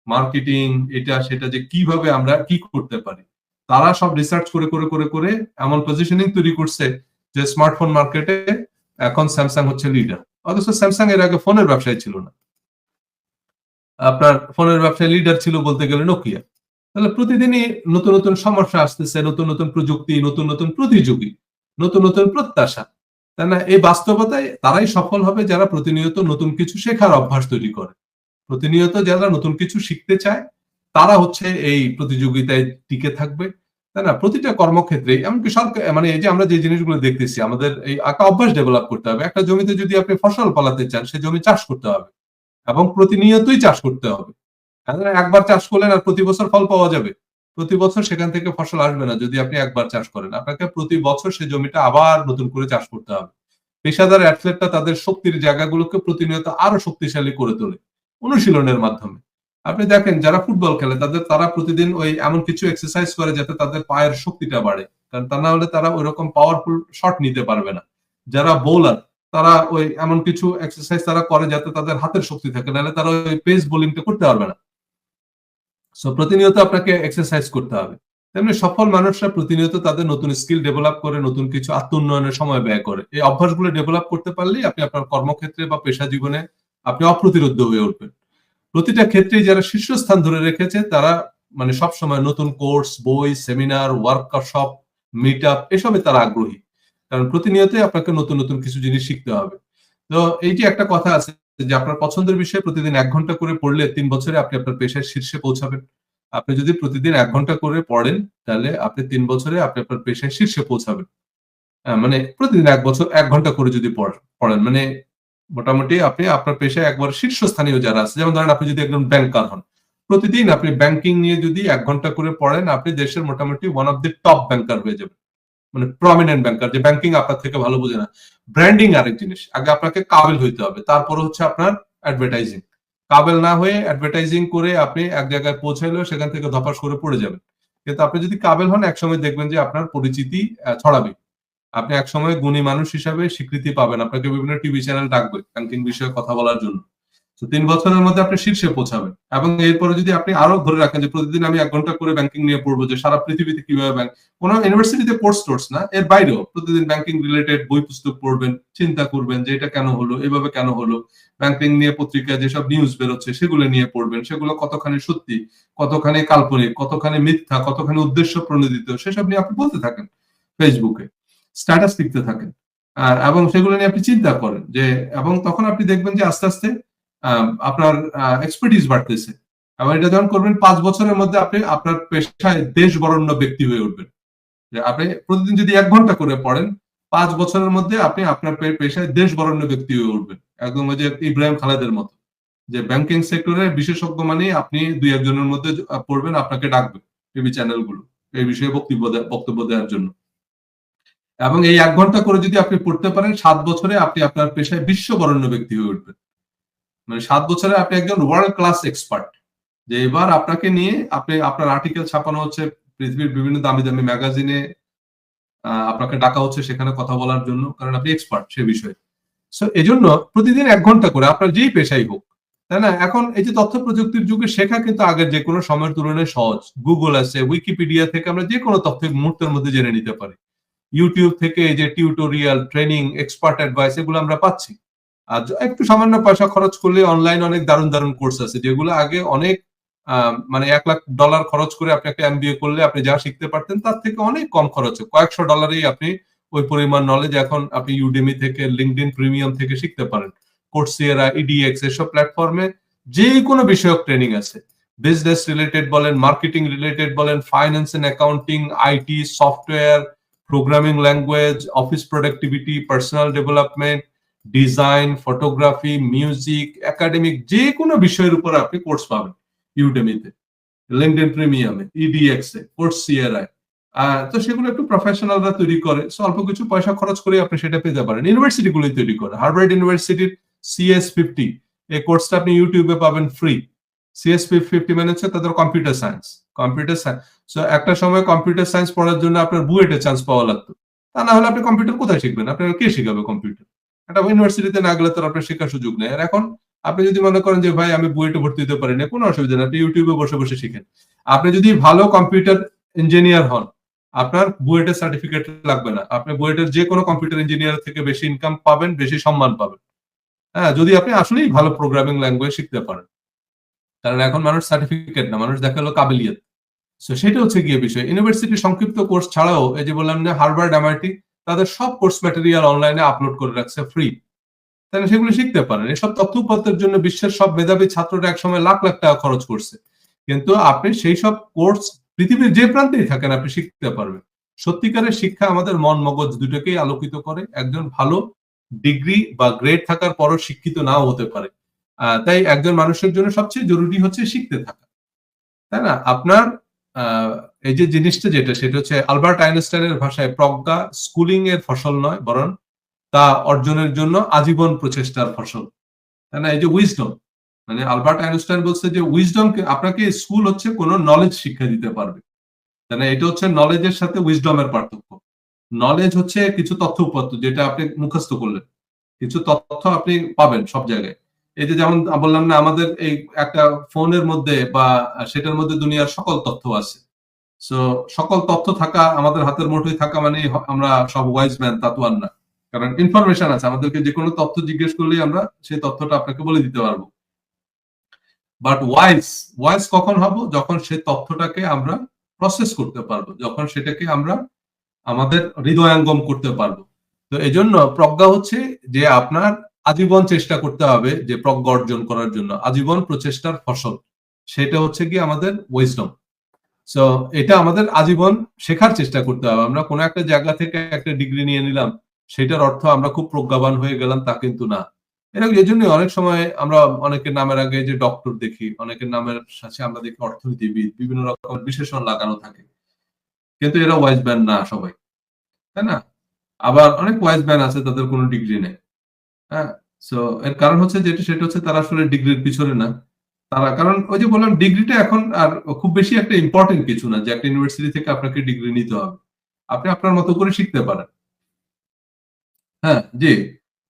মার্কেটিং এটা সেটা, যে কিভাবে আমরা কি করতে পারি। তারা সব রিসার্চ করে করে করে করে এমন পজিশনিং তৈরি করছে যে স্মার্টফোন মার্কেটে এখন স্যামসাং হচ্ছে লিডার। অথচ স্যামসাং এর আগে ফোনের ব্যবসায় ছিল না, আপনার ফোনের ব্যবসায় লিডার ছিল বলতে গেলে নোকিয়া। তাহলে প্রতিদিনই নতুন নতুন সমস্যা আসতেছে, নতুন নতুন প্রযুক্তি, নতুন নতুন প্রতিযোগী, নতুন নতুন প্রত্যাশা, তাই না? এই বাস্তবতায় তারাই সফল হবে যারা প্রতিনিয়ত নতুন কিছু শেখার অভ্যাস তৈরি করে। প্রতিনিয়ত যারা নতুন কিছু শিখতে চায় তারা হচ্ছে এই প্রতিযোগিতায় টিকে থাকবে, তাই না? প্রতিটা কর্মক্ষেত্রে, এমনকি সরকার, মানে এই যে আমরা যে জিনিসগুলো দেখতেছি, আমাদের এই একটা অভ্যাস ডেভেলপ করতে হবে। একটা জমিতে যদি আপনি ফসল ফলাতে চান, সে জমি চাষ করতে হবে এবং প্রতিনিয়তই চাষ করতে হবে। একবার চাষ করলেন আর প্রতি বছর ফল পাওয়া যাবে? প্রতি বছর সেখান থেকে ফসল আসবে না যদি আপনি একবার চাষ করেন। আপনাকে প্রতি বছর সেই জমিটা আবার নতুন করে চাষ করতে হবে। পেশাদার অ্যাথলেটরা তাদের শক্তির জায়গাগুলোকে প্রতিনিয়ত আরো শক্তিশালী করে তোলে অনুশীলনের মাধ্যমে। আপনি দেখেন যারা ফুটবল খেলে তারা প্রতিদিন ওই এমন কিছু এক্সারসাইজ করে যাতে তাদের পায়ের শক্তিটা বাড়ে, কারণ তা না হলে তারা ওইরকম পাওয়ারফুল শট নিতে পারবে না। যারা বোলার তারা ওই এমন কিছু এক্সারসাইজ তারা করে যাতে তাদের হাতের শক্তি থাকে, নাহলে তারা ওই পেস বোলিংটা করতে পারবে না। সো প্রতিনিয়ত আপনাকে এক্সারসাইজ করতে হবে। তেমনি সফল মানুষরা প্রতিনিয়ত তাদের নতুন স্কিল ডেভেলপ করে, নতুন কিছু আত্ম উন্নয়নের সময় ব্যয় করে। এই অভ্যাসগুলো ডেভেলপ করতে পারলেই আপনি আপনার কর্মক্ষেত্রে বা পেশা জীবনে আপনি অপ্রতিরোধ্য হয়ে উঠবেন। প্রতিটা ক্ষেত্রেই যারা শীর্ষস্থান ধরে রেখেছে তারা মানে সবসময় নতুন কোর্স, বই, সেমিনার, ওয়ার্কশপ, মিট আপ, এসবে তারা আগ্রহী। কারণ প্রতিনিয়তই আপনাকে নতুন নতুন কিছু জিনিস শিখতে হবে। তো এই যে একটা কথা আছে যে আপনার পছন্দের বিষয়ে প্রতিদিন ১ ঘন্টা করে পড়লে ৩ বছরে আপনি আপনার পেশার শীর্ষে পৌঁছাবেন। আপনি যদি প্রতিদিন ১ ঘন্টা করে পড়েন তাহলে আপনি ৩ বছরে আপনি আপনার পেশায় শীর্ষে পৌঁছাবেন। মানে প্রতিদিন ১ বছর ১ ঘন্টা করে যদি পড়েন, মানে মোটামুটি আপনি আপনার পেশায় একবার শীর্ষস্থানীয় যারা আছে, যেমন ধরেন আপনি যদি একজন ব্যাংকার হন, প্রতিদিন আপনি ব্যাংকিং নিয়ে যদি ১ ঘন্টা করে পড়েন, আপনি দেশের মোটামুটি ওয়ান অফ দি টপ ব্যাংকার হয়ে যাবেন। মানে প্রমিনেন্ট ব্যাংকার, যে ব্যাংকিং আপনার থেকে ভালো বোঝে না। ব্র্যান্ডিং আরেক জিনিস, আগে আপনাকে কাবেল হইতে হবে, তারপরে হচ্ছে আপনার অ্যাডভার্টাইজিং। কাবেল না হয়ে অ্যাডভার্টাইজিং করে আপনি এক জায়গায় পৌঁছাইলেও সেখান থেকে ধপাস করে পড়ে যাবেন। কিন্তু আপনি যদি কাবেল হন, একসময় দেখবেন যে আপনার পরিচিতি ছড়াবে, আপনি একসময় গুণী মানুষ হিসাবে স্বীকৃতি পাবেন, আপনাকে বিভিন্ন টিভি চ্যানেল ডাকবে ব্যাংকিং বিষয়ে কথা বলার জন্য। তো 3 বছরের মধ্যে আপনি শীর্ষে পৌঁছাবেন। এবং এরপরে যদি আপনি আরো ধরে রাখেন যে প্রতিদিন আমি 1 ঘন্টা করে ব্যাংকিং নিয়ে পড়বো, যে সারা পৃথিবীতে কিভাবে ব্যাংক, কোনো ইউনিভার্সিটিতে কোর্স না, এর বাইরেও প্রতিদিন ব্যাংকিং রিলেটেড বই পুস্তক পড়বেন, চিন্তা করবেন যে এটা কেন হলো, এভাবে কেন হলো, ব্যাংকিং নিয়ে পত্রিকায় যেসব নিউজ বেরোচ্ছে সেগুলো নিয়ে পড়বেন, সেগুলো কতখানি সত্যি, কতখানি কাল্পনিক, কতখানি মিথ্যা, কতখানি উদ্দেশ্য প্রণোদিত, সেসব নিয়ে আপনি বলতে থাকেন ফেসবুকে, স্ট্যাটাস লিখতে থাকেন। এবং সেগুলো নিয়ে আপনি চিন্তা করেন যে, এবং তখন আপনি দেখবেন যে আস্তে আস্তে আপনার এক্সপার্টিস বাড়তেছে। এবং এটা যখন করবেন 5 বছরের মধ্যে আপনি আপনার পেশায় দেশ বরেণ্য ব্যক্তি হয়ে উঠবেন। যে আপনি প্রতিদিন যদি 1 ঘন্টা করে পড়েন, 5 বছরের মধ্যে আপনি আপনার পেশায় দেশ বরেণ্য ব্যক্তি হয়ে উঠবেন। একদম ওই যে ইব্রাহিম খালেদের মতো, যে ব্যাংকিং সেক্টরের বিশেষজ্ঞ মানে আপনি 2-1 জনের মধ্যে পড়বেন, আপনাকে ডাকবে টিভি চ্যানেলগুলো এই বিষয়ে বক্তব্য দেওয়ার জন্য। এবং এই 1 ঘন্টা করে যদি আপনি পড়তে পারেন, 7 বছরে আপনি আপনার পেশায় বিশ্ব বরেণ্য ব্যক্তি হয়ে উঠবেন। মানে 7 বছরে আপনি একজন ওয়ার্ল্ড ক্লাস এক্সপার্ট। যে এবার আপনাকে নিয়ে আপনার আর্টিকেল ছাপানো হচ্ছে পৃথিবীর বিভিন্ন দামি দামি ম্যাগাজিনে, আপনাকে ডাকা হচ্ছে সেখানে কথা বলার জন্য, কারণ আপনি এক্সপার্ট সে বিষয়ে। সো এজন্য প্রতিদিন 1 ঘন্টা করে আপনার যেই পেশাই হোক, তাই না? এখন এই যে তথ্য প্রযুক্তির যুগে শেখা কিন্তু আগের যে কোনো সময়ের তুলনায় সহজ। গুগল আছে, উইকিপিডিয়া থেকে আমরা যে কোনো তথ্য মুহূর্তের মধ্যে জেনে নিতে পারি। ইউটিউব থেকে এই যে টিউটোরিয়াল, ট্রেনিং, এক্সপার্ট অ্যাডভাইস এগুলো আমরা পাচ্ছি। আর একটু সামান্য পয়সা খরচ করলে অনলাইন অনেক দারুণ কোর্স আছে, যেগুলো আগে অনেক মানে $1,00,000 খরচ করে আপনি একটা এমবিএ করলে আপনি যা শিখতে পারতেন তার থেকে অনেক কম খরচে কয়েকশো ডলারেই আপনি ওই পরিমাণ নলেজ এখন আপনি ইউডেমি থেকে, লিঙ্কডইন প্রিমিয়াম থেকে শিখতে পারেন। কোর্সেরা, ইডিএক্স এসব প্ল্যাটফর্মে যে কোনো বিষয়ক ট্রেনিং আছে। বিজনেস রিলেটেড বলেন, মার্কেটিং রিলেটেড বলেন, finance and accounting, IT, software, programming language, office productivity, personal development, design, photography, music, academic, যে কোনো বিষয়ের উপর আপনি কোর্স পাবেন ইউডেমিতে, লিঙ্কডইন প্রিমিয়ামে, ইডিএক্স এ, কোর্সেরায়। তো সেগুলো একটু প্রফেশনালরা তৈরি করে, অল্প কিছু পয়সা খরচ করে আপনি সেটা পেতে পারেন। ইউনিভার্সিটি গুলোই তৈরি করে। হার্ভার্ড ইউনিভার্সিটির CS50 এই কোর্সটা আপনি ইউটিউবে পাবেন ফ্রি। CS50 মানে হচ্ছে তাদের কম্পিউটার সায়েন্স। সো একটা সময় কম্পিউটার সায়েন্স পড়ার জন্য আপনার বুয়েটে চান্স পাওয়া লাগতো। তা না হলে আপনি কম্পিউটার কোথায় শিখবেন? আপনার কে শিখাবে কম্পিউটার? একটা ইউনিভার্সিটিতে না গেলে তো আপনার শেখার সুযোগ নেই। আর এখন আপনি যদি মনে করেন যে ভাই আমি বুয়েটে ভর্তি হতে পারি না, কোনো অসুবিধা নেই, আপনি ইউটিউবে বসে বসে শিখেন। আপনি যদি ভালো কম্পিউটার ইঞ্জিনিয়ার হন, আপনার বুয়েটের সার্টিফিকেট লাগবে না। আপনি বুয়েটের যে কোনো কম্পিউটার ইঞ্জিনিয়ার থেকে বেশি ইনকাম পাবেন, বেশি সম্মান পাবেন। হ্যাঁ, যদি আপনি আসলেই ভালো প্রোগ্রামিং ল্যাঙ্গুয়েজ শিখতে পারেন। কারণ এখন মানুষ সার্টিফিকেট না, মানুষ দেখা হলো কাবিলিয়ত। সো সেটা হচ্ছে গিয়ে বিষয়। ইউনিভার্সিটির সংক্ষিপ্ত কোর্স ছাড়াও এই যে বললাম না, হার্ভার্ড, এমআইটি তাদের সব কোর্স ম্যাটেরিয়াল অনলাইনে আপলোড করে রাখছে ফ্রি। তাহলে সেগুলো শিখতে পারেন। এসব তথ্য উপাত্তের জন্য বিশ্বের সব মেধাবী ছাত্ররা একসময় লাখ লাখ টাকা খরচ করছে। কিন্তু আপনি সেই সব কোর্স পৃথিবীর যে প্রান্তেই থাকেন আপনি শিখতে পারবেন। সত্যিকারের শিক্ষা আমাদের মন মগজ দুটোকেই আলোকিত করে। একজন ভালো ডিগ্রি বা গ্রেড থাকার পরও শিক্ষিত নাও হতে পারে। তাই একজন মানুষের জন্য সবচেয়ে জরুরি হচ্ছে শিখতে থাকা। তাই না? আপনার এই যে জিনিসটা যেটা, সেটা হচ্ছে আলবার্ট আইনস্টাইনের ভাষায় প্রজ্ঞা স্কুলিং এর ফসল নয়, বরং তা অর্জনের জন্য আজীবন প্রচেষ্টার ফসল। তাই না? এই যে উইজডম, মানে আলবার্ট আইনস্টাইন বলছে যে উইজডম আপনাকে, স্কুল হচ্ছে কোনো নলেজ শিক্ষা দিতে পারবে। তাই না? এটা হচ্ছে নলেজের সাথে উইজডমের পার্থক্য। নলেজ হচ্ছে কিছু তথ্য উপাত্ত যেটা আপনি মুখস্থ করলেন। কিছু তথ্য আপনি পাবেন সব জায়গায়। এই যে যেমন বললাম না, আমাদের এই একটা ফোনের মধ্যে বা সেটার মধ্যে দুনিয়ার সকল তথ্য আছে। সো সকল তথ্য থাকা, আমাদের হাতের মুঠোয় থাকা মানে আমরা সব ওয়াইজ ম্যান, তা তো আর না। কারণ ইনফরমেশন আছে, আমাদেরকে যে কোনো তথ্য জিজ্ঞেস করলেই আমরা সেই তথ্যটা আপনাকে বলে দিতে পারবো। বাট ওয়াইজ কখন হব? যখন সেই তথ্যটাকে আমরা প্রসেস করতে পারবো, যখন সেটাকে আমরা আমাদের হৃদয়ঙ্গম করতে পারবো। তো এজন্য প্রজ্ঞা হচ্ছে যে আপনার আজীবন চেষ্টা করতে হবে যে প্রজ্ঞা অর্জন করার জন্য, আজীবন প্রচেষ্টার ফসল। সেটা হচ্ছে কি আমাদের উইজডম। সো এটা আমাদের আজীবন শেখার চেষ্টা করতে হবে। আমরা কোনো একটা জায়গা থেকে একটা ডিগ্রি নিয়ে নিলাম, সেটার অর্থ আমরা খুব প্রজ্ঞাবান হয়ে গেলাম, তা কিন্তু না। এরকম এজন্যই অনেক সময় আমরা অনেকের নামের আগে যে ডক্টর দেখি, অনেকের নামের সাথে আমরা দেখি অর্থনীতিবিদ, বিভিন্ন রকম বিশেষণ লাগানো থাকে। কিন্তু এরা ওয়াইজ ম্যান না সবাই। তাই না? আবার অনেক ওয়াইজ ম্যান আছে তাদের কোনো ডিগ্রি নেই। হ্যাঁ? সো এর কারণ হচ্ছে যেটা সেটা হচ্ছে তারা আসলে ডিগ্রির পিছনে না। তারা কারণ ওই যে বললাম ডিগ্রিটা এখন আর খুব বেশি একটা ইম্পোর্টেন্ট কিছু না যে একটা ইউনিভার্সিটি থেকে আপনাকে ডিগ্রি নিতে হবে। আপনি আপনার মতো করে শিখতে পারেন। হ্যাঁ, জি।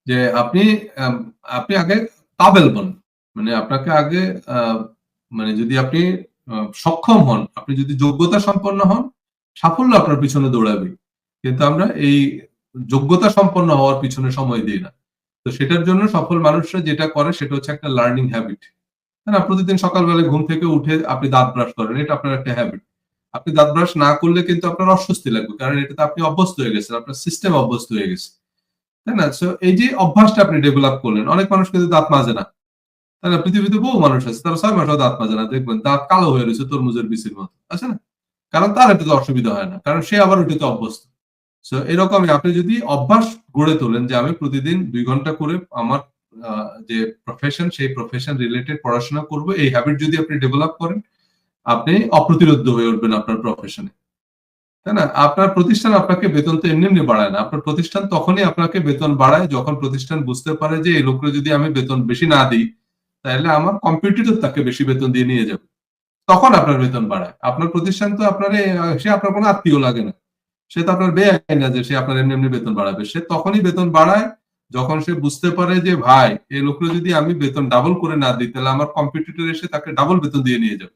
যে আম আপনি আগে কাবেল হন। মানে আপনাকে আগে আ মানে যদি আপনি আ সক্ষম হন, আপনি যদি যোগ্যতা সম্পন্ন হন, সাফল্য আপনার পিছনে দৌড়াবেই। কিন্তু আমরা এই যোগ্যতা সম্পন্ন হওয়ার পিছনে সময় দেই না। তো সেটার জন্য সফল মানুষরা যেটা করে সেটা হচ্ছে একটা লার্নিং হ্যাবিট। তাই না? প্রতিদিন সকালবেলা ঘুম থেকে উঠে আপনি দাঁত ব্রাশ করেন। এটা আপনার একটা হ্যাবিট। আপনি দাঁত ব্রাশ না করলে কিন্তু আপনার অস্বস্তি লাগবে। কারণ এটাতে আপনি অভ্যস্ত হয়ে গেছেন। আপনার সিস্টেম অভ্যস্ত হয়ে গেছে। তাই না? সো এই যে অভ্যাসটা আপনি ডেভেলপ করলেন। অনেক মানুষ কিন্তু দাঁত মাজে না। তাই না? পৃথিবীতে বহু মানুষ আছে। তারা ৬ মাসেও দাঁত মাজে না। দেখবেন দাঁত কালো হয়ে রয়েছে তরমুজের বিচির মতো। আছে না? কারণ তার এটাতে অসুবিধা হয় না। কারণ সে আবার ওইটাতে অভ্যস্ত। সো এরকমই আপনি যদি অভ্যাস গড়ে তোলেন যে আমি প্রতিদিন ২ ঘন্টা করে আমার আ যে প্রফেশন সেই প্রফেশন রিলেটেড পড়াশোনা করব। এই হ্যাবিট যদি আপনি ডেভেলপ করেন, আপনি অপ্রতিরোধ্য হয়ে উঠবেন আপনার প্রফেশনে। তাই না? আপনার প্রতিষ্ঠান আপনাকে বেতন তো এমনি বাড়ায় না। আপনার প্রতিষ্ঠান তখনই আপনাকে বেতন বাড়ায় যখন প্রতিষ্ঠান বুঝতে পারে যে এই লোকরে যদি আমি বেতন বেশি না দিই, তাইলে আমার কম্পিটিটর তাকে বেশি বেতন দিয়ে নিয়ে যাবে। তখন আপনার বেতন বাড়ায়। আপনার প্রতিষ্ঠান তো আপনারে সে আপনার কোনো আত্মীয় লাগে না। সে তো আপনার বেআইন না যে সে আপনার এমনি বেতন বাড়াবে। সে তখনই বেতন বাড়ায় যখন সে বুঝতে পারে যে ভাই এই লোকরে যদি আমি বেতন ডাবল করে না দিই তাহলে আমার কম্পিটিটর এসে তাকে ডাবল বেতন দিয়ে নিয়ে যাবে।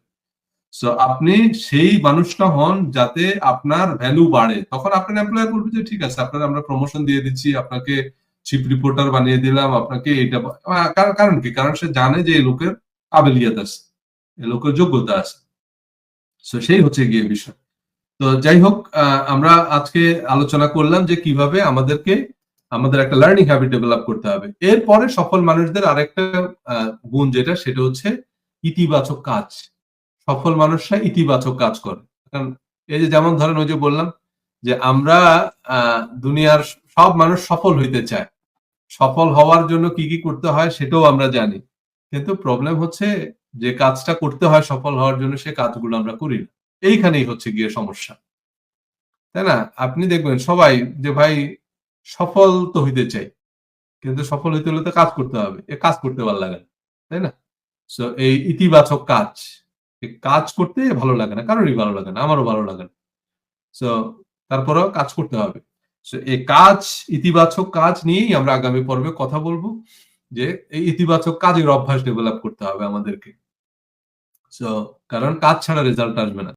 সো আপনি সেই মানুষটা হন যাতে আপনার ভ্যালু বাড়ে। তখন আপনার এমপ্লয়ার বলবে যে ঠিক আছে আপনার আমরা প্রমোশন দিয়ে দিচ্ছি, আপনাকে চিফ রিপোর্টার বানিয়ে দিলাম, আপনাকে এটা কারণ কি? কারণ সে জানে যে এই লোকের কাবেলিয়াত আছে। এই লোকের যোগ্যতা আছে। সো সেই হচ্ছে গিয়ে বিষয়। তো যাই হোক আমরা আজকে আলোচনা করলাম যে কিভাবে আমাদের একটা লার্নিং হ্যাবিট ডেভেলপ করতে হবে। এরপরে সফল মানুষদের আরেকটা আ গুণ যেটা সেটা হচ্ছে ইতিবাচক কাজ। সফল মানুষরা ইতিবাচক কাজ করে। কারণ এই যে যেমন ধরেন ওই যে বললাম যে আমরা আ দুনিয়ার সব মানুষ সফল হইতে চায়। সফল হওয়ার জন্য কি করতে হয় সেটাও আমরা জানি। কিন্তু প্রবলেম হচ্ছে যে কাজটা করতে হয় সফল হওয়ার জন্য সে কাজগুলো আমরা করি না। এইখানেই হচ্ছে গিয়ে সমস্যা। তাই না? আপনি দেখবেন সবাই যে ভাই সফল তো হইতে চাই। কিন্তু সফল হইতে হলে তো কাজ করতে হবে। কাজ করতে ভাল লাগে না। তাই না? সো এই ইতিবাচক কাজ। এই কাজ করতে ভালো লাগে না। কারোরই ভালো লাগে না। আমারও ভালো লাগে না। সো তারপরেও কাজ করতে হবে। সো এই কাজ, ইতিবাচক কাজ নিয়েই আমরা আগামী পর্বে কথা বলব। যে এই ইতিবাচক কাজের অভ্যাস ডেভেলপ করতে হবে আমাদেরকে। সো কারণ কাজ ছাড়া রেজাল্ট আসবে না।